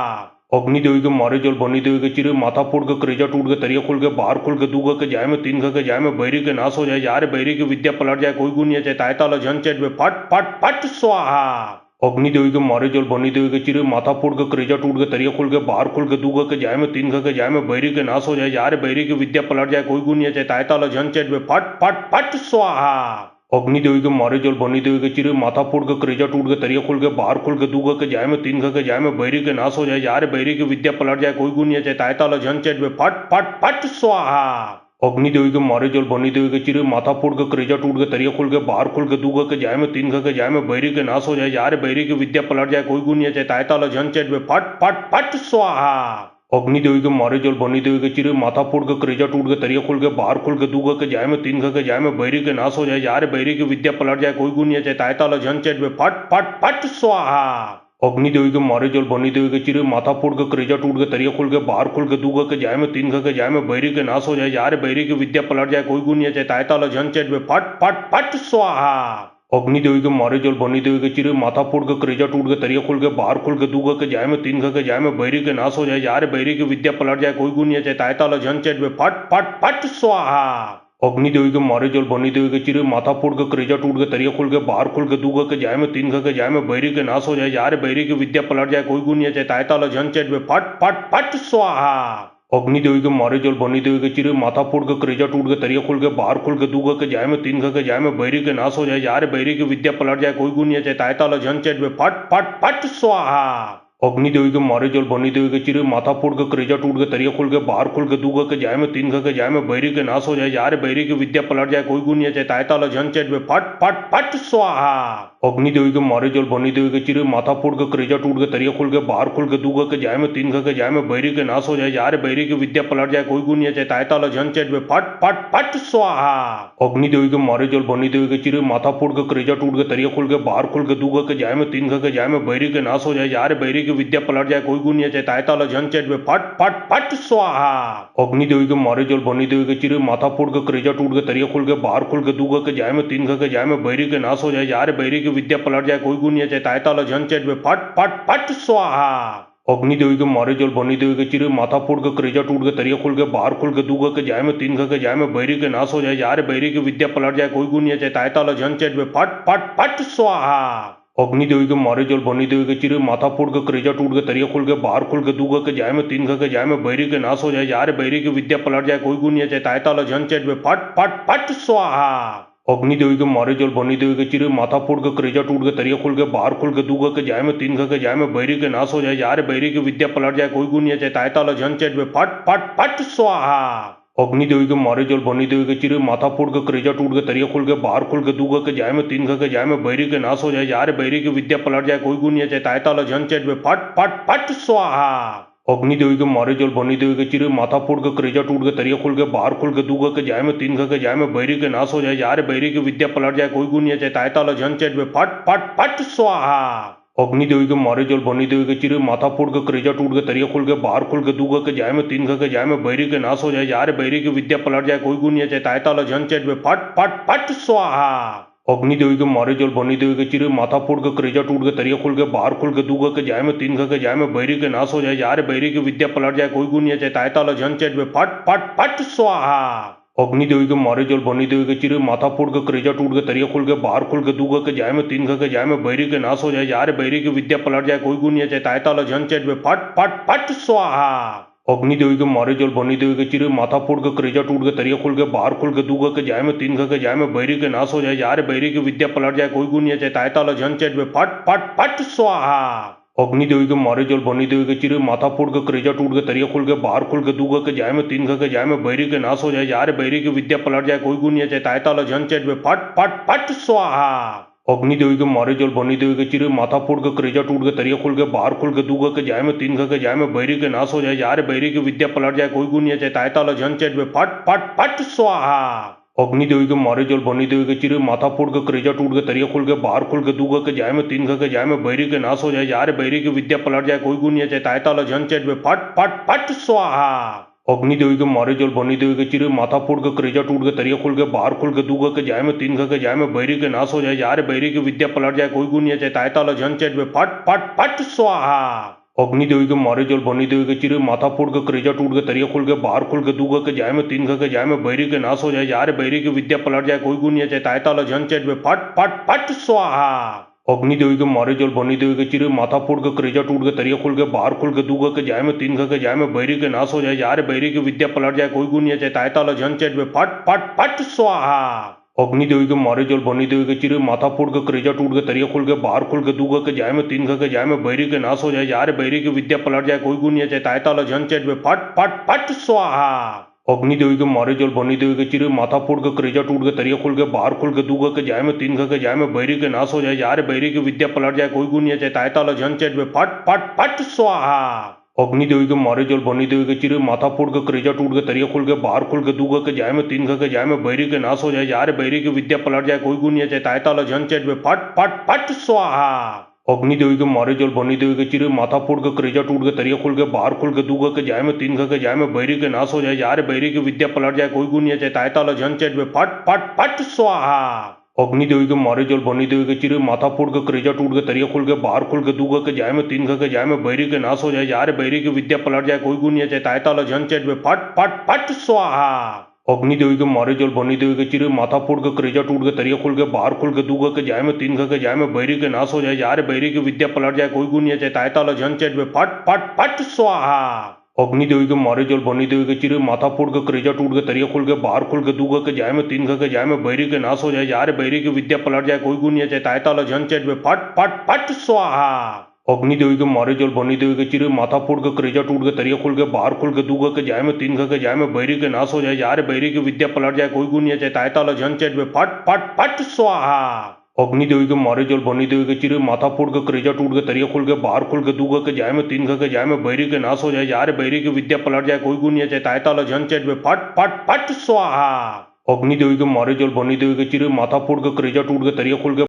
अग्नि देवी के मारे जल बनी देवी के चिरे माथा फोड़ के करेजा टूट के तरिया खुल के बाहर खुल के दूगा के जाए में तीन के जाए में बैरी के नाश हो जाए यार बैरी की विद्या पलट जाए कोई गुनिया चाहे ताय ताला झन चेट में फट फट फट स्वाहा। अग्नि देवी के मारे जल बनी देवी के चिरे माथा फोड़ के करेजा टूट के तरिया खुल के बाहर खुल के दूगा के जाए में तीन के जाए में बैरी के नाश हो जाए यार बैरी की विद्या पलट जाए कोई गुनिया चाहे ताय ताला झन चेट में फट फट फट स्वाहा। अग्निदेवी के मारे जल बनी देवी के चिरे माथा फोड़ के करेजा टूट के तरिया खोल के बाहर खोल के दूगा के जाए में तीन के जाए में बैरी के नाश हो जाए यार बैरी की विद्या पलट जाए कोई गुनिया चाहे ताय ताला झन चेट में फट फट फट स्वाहा। अग्निदेवी के मारे जल बनी देवी के चिरे माथा फोड़ के करेजा टूट के तरिया खोल के बाहर खोल के दूगा के जाए में तीन के जाए में बैरी के नाश हो जाए यार बैरी की विद्या पलट जाए कोई गुनिया चाहे ताय ताला झन चेट में फट फट फट स्वाहा। अग्निदेवी के मारे जल बनी देवी के चिरे माथा फोड़ के करेजा टूट के तरिया खोल के बाहर खोल के दूगा के जाए में तीन के जाए में बैरी के नाश हो जाए यार बैरी की विद्या पलट जाए कोई गुनिया चाहे ताय ताला झन चेट में फट फट फट स्वाहा। अग्निदेवी के मारे जल बनी देवी के चिरे माथा फोड़ के करेजा टूट के तरिया खोल के बाहर खोल के दूगा के जाए में तीन के जाए में बैरी के नाश हो जाए यार बैरी की विद्या पलट जाए कोई गुनिया चाहे ताय ताला झन चेट में फट फट फट स्वाहा। अग्निदेवी के मारे जल बनी देवी के चिरे माथा फोड़ के करेजा टूट के तरिया खोल के बाहर खोल के दूगा के जाए में तीन के जाए में बैरी के नाश हो जाए यार बैरी की विद्या पलट जाए कोई गुनिया चाहे ताय ताला झन चेट में फट फट फट स्वाहा। अग्निदेवी के मारे जल बनी देवी के चिरे माथा फोड़ के करेजा टूट के तरिया खोल के बाहर खोल के दूगा के जाए में तीन के जाए में बैरी के नाश हो जाए यार बैरी की विद्या पलट जाए कोई गुनिया चाहे ताय ताला झन चेट में फट फट फट स्वाहा। अग्निदेवी के मारे जल बनी देवी के चिरे माथा फोड़ के करेजा टूट के तरिया खोल के बाहर खोल के दूगा के जाए में तीन के जाए में बैरी के नाश हो जाए यार बैरी की विद्या पलट जाए कोई गुनिया चाहे ताय ताला झन चेट में फट फट फट स्वाहा। अग्निदेवी के मारे जल बनी देवी के चिरे माथा फोड़ के करेजा टूट के तरिया खोल के बाहर खोल के दूगा के जाए में तीन के जाए में बैरी के नाश हो जाए यार बैरी की विद्या पलट जाए कोई गुनिया चाहे ताय ताला झन चेट में फट फट फट स्वाहा। अग्निदेवी के मारे जल बनी देवी के चिरे माथा फोड़ के करेजा टूट के तरिया खोल के बाहर खोल के दूगा के जाए में तीन के जाए में बैरी के नाश हो जाए यार बैरी की विद्या पलट जाए कोई गुनिया चाहे ताय ताला झन चेट में फट फट फट स्वाहा। अग्निदेवी के मारे जल बनी देवी के चिरे माथा फोड़ के करेजा टूट के तरिया खोल के बाहर खोल के दूगा के जाए में तीन के जाए में बैरी के नाश हो जाए यार बैरी की विद्या पलट जाए कोई गुनिया चाहे ताय ताला झन चेट में फट फट फट स्वाहा। अग्निदेवी के मारे जल बनी देवी के चिरे माथा फोड़ के करेजा टूट के तरिया खोल के बाहर खोल के दूगा के जाए में तीन के जाए में बैरी के नाश हो जाए यार बैरी की विद्या पलट जाए कोई गुनिया चाहे ताय ताला झन चेट में फट फट फट स्वाहा। अग्निदेवी के मारे जल बनी देवी के चिरे माथा फोड़ के करेजा टूट के तरिया खोल के बाहर खोल के दूगा के जाए में तीन के जाए में बैरी के नाश हो जाए यार बैरी की विद्या पलट जाए कोई गुनिया चाहे ताय ताला झन चेट में फट फट फट स्वाहा। अग्निदेवी के मारे जल बनी देवी के चिरे माथा फोड़ के करेजा टूट के तरिया खोल के बाहर खोल के दूगा के जाए में तीन के जाए में बैरी के नाश हो जाए यार बैरी की विद्या पलट जाए कोई गुनिया चाहे ताय ताला झन चेट में फट फट फट स्वाहा। अग्निदेवी के मारे जल बनी देवी के चिरे माथा फोड़ के करेजा टूट के तरिया खोल के बाहर खोल के दूगा के जाए में तीन के जाए में बैरी के नाश हो जाए यार बैरी की विद्या पलट जाए कोई गुनिया चाहे ताय ताला झन चेट में फट फट फट स्वाहा। अग्निदेवी के मारे जल बनी देवी के चिरे माथा फोड़ के करेजा टूट के तरिया खोल के बाहर खोल के दूगा के जाए में तीन के जाए में बैरी के नाश हो जाए यार बैरी की विद्या पलट जाए कोई गुनिया चाहे ताय ताला झन चेट में फट फट फट स्वाहा। अग्निदेवी के मारे जल बनी देवी के चिरे माथा फोड़ के करेजा टूट के तरिया खोल के बाहर खोल के दूगा के जाए में तीन के जाए में बैरी के नाश हो जाए यार बैरी की विद्या पलट जाए कोई गुनिया चाहे ताय ताला झन चेट में फट फट फट स्वाहा। अग्निदेवी के मारे जल बनी देवी के चिरे माथा फोड़ के करेजा टूट के तरिया खोल के बाहर खोल के दूगा के जाए में तीन के जाए में बैरी के नाश हो जाए यार बैरी की विद्या पलट जाए कोई गुनिया चाहे ताय ताला झन चेट में फट फट फट स्वाहा। अग्निदेवी के मारे जल बनी देवी के चिरे माथा फोड़ के करेजा टूट के तरिया खोल के बाहर खोल के दूगा के जाए में तीन के जाए में बैरी के नाश हो जाए यार बैरी की विद्या पलट जाए कोई गुनिया चाहे ताय ताला झन चेट में फट फट फट स्वाहा। अग्निदेवी के मारे जल बनी देवी के चिरे माथा फोड़ के करेजा टूट के तरिया खोल के बाहर खोल के दूगा के जाए में तीन के जाए में बैरी के नाश हो जाए यार बैरी की विद्या पलट जाए कोई गुनिया चाहे ताय ताला झन चेट में फट फट फट स्वाहा। अग्निदेवी के मारे जल बनी देवी के चिरे माथा फोड़ के करेजा टूट के तरिया खोल के बाहर खोल के दूगा के जाए में तीन के जाए में बैरी के नाश हो जाए यार बैरी की विद्या पलट जाए कोई गुनिया चाहे ताय ताला झन चेट में फट फट फट स्वाहा। अग्निदेवी के मारे जल बनी देवी के चिरे माथा फोड़ के करेजा टूट के तरिया खोल के बाहर खोल के दूगा के जाए में तीन के जाए में बैरी के नाश हो जाए यार बैरी की विद्या पलट जाए कोई गुनिया चाहे ताय ताला झन चेट में फट फट फट स्वाहा। अग्निदेवी के मारे जल बनी देवी के चिरे माथा फोड़ के करेजा टूट के तरिया खोल के बाहर खोल के दूगा के जाए में तीन के जाए में बैरी के नाश हो जाए यार बैरी की विद्या पलट जाए कोई गुनिया चाहे ताय ताला झन चेट में फट फट फट स्वाहा। अग्निदेवी के मारे जल बनी देवी के चिरे माथा फोड़ के करेजा टूट के तरिया खोल के बाहर खोल के दूगा के जाए में तीन के जाए में बैरी के नाश हो जाए यार बैरी की विद्या पलट जाए कोई गुनिया चाहे ताय ताला झन चेट में फट फट फट स्वाहा। अग्निदेवी के मारे जल बनी देवी के चिरे माथा फोड़ के करेजा टूट के तरिया खोल के बाहर खोल के दूगा के जाए में तीन के जाए में बैरी के नाश हो जाए यार बैरी की विद्या पलट जाए कोई गुनिया चाहे ताय ताला झन चेट में फट फट फट स्वाहा। अग्निदेवी के मारे जल बनी देवी के चिरे माथा फोड़ के करेजा टूट के तरिया खोल के बाहर खोल के दूगा के जाए में तीन के जाए में बैरी के नाश हो जाए यार बैरी की विद्या पलट जाए कोई गुनिया चाहे ताय ताला झन चेट में फट फट फट स्वाहा। अग्निदेवी के मारे जल बनी देवी के चिरे माथा फोड़ के करेजा टूट के तरिया खोल के बाहर खोल के दूगा के जाए में तीन के जाए में बैरी के नाश हो जाए यार बैरी की विद्या पलट जाए कोई गुनिया चाहे ताय ताला झन चेट में फट फट फट स्वाहा। अग्नि देवी के मारे जल बनी देवी के चिरे माथा फोड़ के करेजा टूट के तरिया खोल के बाहर खोल के दूगा के जाय में तीन के जाय में बैरी के नाश हो जाए यार बैरी की विद्या पलट जाए कोई गुण चाहे तायता झन चेट में फट फट फट स्वाहा। अग्नि देवी के मारे जल बनी देवी के चिरे माथा फोड़ के करेजा टूट के तरिया खोल के बाहर खोल के दूगा के जाय में तीन के जाय में बैरी के नाश हो जाए यार बैरी की विद्या पलट जाए कोई गुण चाहे तायता झन चेट में फट फट फट स्वाहा। अग्नि देवी के मारे जल बनी देवी के चिरे माथा फोड़ के करेजा टूट के तरिया खोल के बाहर खोल के दूगा के जाय में तीन के जाय में बैरी के नाश हो जाए यार बैरी की विद्या पलट जाए कोई गुण चाहे तायता झन चेट में फट फट फट स्वाहा। अग्नि देवी के मारे जल बनी देवी के चिरे माथा फोड़ के करेजा टूट के तरिया खोल के बाहर खोल के दूगा के जाय में तीन के जाय में बैरी के नाश हो जाए यार बैरी की विद्या पलट जाए कोई गुण चाहे तायता झन चेट में फट फट फट स्वाहा। अग्नि देवी के मारे जल बनी देवी के चिरे माथा फोड़ के करेजा टूट के तरिया खोल के बाहर खोल के दूगा के जाय में तीन के जाय में बैरी के नाश हो जाए यार बैरी की विद्या पलट जाए कोई गुण चाहे तायता झन चेट में फट फट फट स्वाहा। अग्नि देवी के मारे जल बनी देवी के चिरे माथा फोड़ के करेजा टूट के तरिया खोल के बाहर खोल के दूगा के जाय में तीन के जाय में बैरी के नाश हो जाए यार बैरी की विद्या पलट जाए कोई गुण चाहे तायता झन चेट में फट फट फट स्वाहा। अग्नि देवी के मारे जल बनी देवी के चिरे माथा फोड़ के करेजा टूट के तरिया खोल के बाहर खोल के दूगा के जाय में तीन के जाय में बैरी के नाश हो जाए यार बैरी की विद्या पलट जाए कोई गुण चाहे तायता झन चेट में फट फट फट स्वाहा। अग्नि देवी के मारे जल बनी देवी के चिरे माथा फोड़ के करेजा टूट के तरिया खोल के बाहर खोल के दूगा के जाय में तीन के जाय में बैरी के नाश हो जाए यार बैरी की विद्या पलट जाए कोई गुण चाहे तायता झन चेट में फट फट फट स्वाहा। अग्नि देवी के मारे जल बनी देवी के चिरे माथा फोड़ के करेजा टूट के तरिया खोल के बाहर खोल के दूगा के जाय में तीन के जाय में बैरी के नाश हो जाए यार बैरी की विद्या पलट जाए कोई गुण चाहे तायता झन चेट में फट फट फट स्वाहा। अग्नि देवी के मारे जल बनी देवी के चिरे माथा फोड़ के करेजा टूट के तरिया खोल के